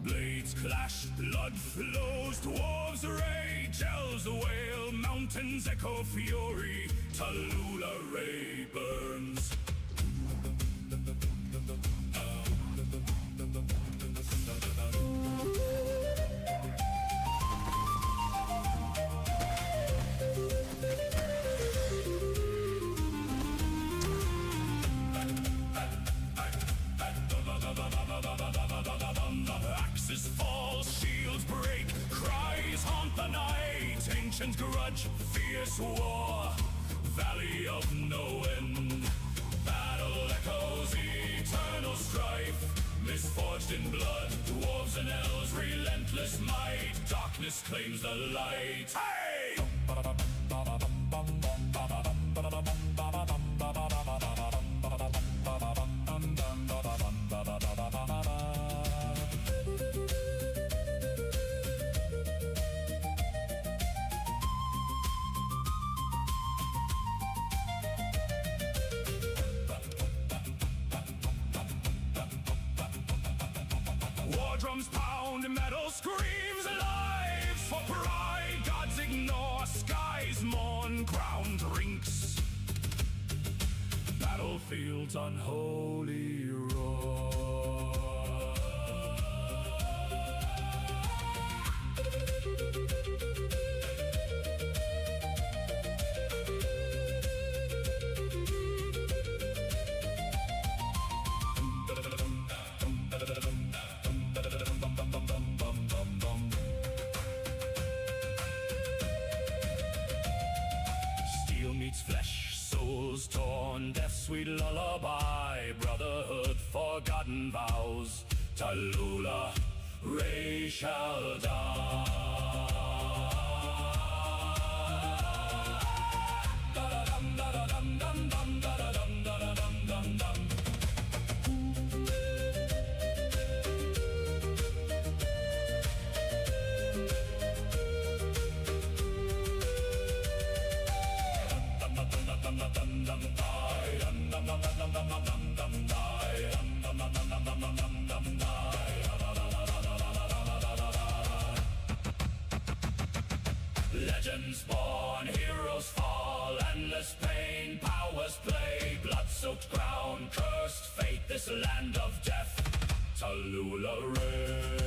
Blades clash, blood flows, dwarves rage, elves wail, mountains echo fury, Tallulah ray burns. Axes fall, shields break, cries haunt the night. Ancient grudge, fierce war, valley of no end. Battle echoes, eternal strife, misforged in blood, dwarves and elves, relentless might. Darkness claims the light. Hey! War drums pound, metal screams, lives for pride. Gods ignore, skies mourn, crown drinks. Battlefields unholy roar. Steel meets flesh, souls torn, death's sweet lullaby, brotherhood, forgotten vows, Tallulah, Ray shall die. Legends born, heroes fall, endless pain, powers play, blood-soaked ground, cursed fate, this land of death, Tallulah Ray.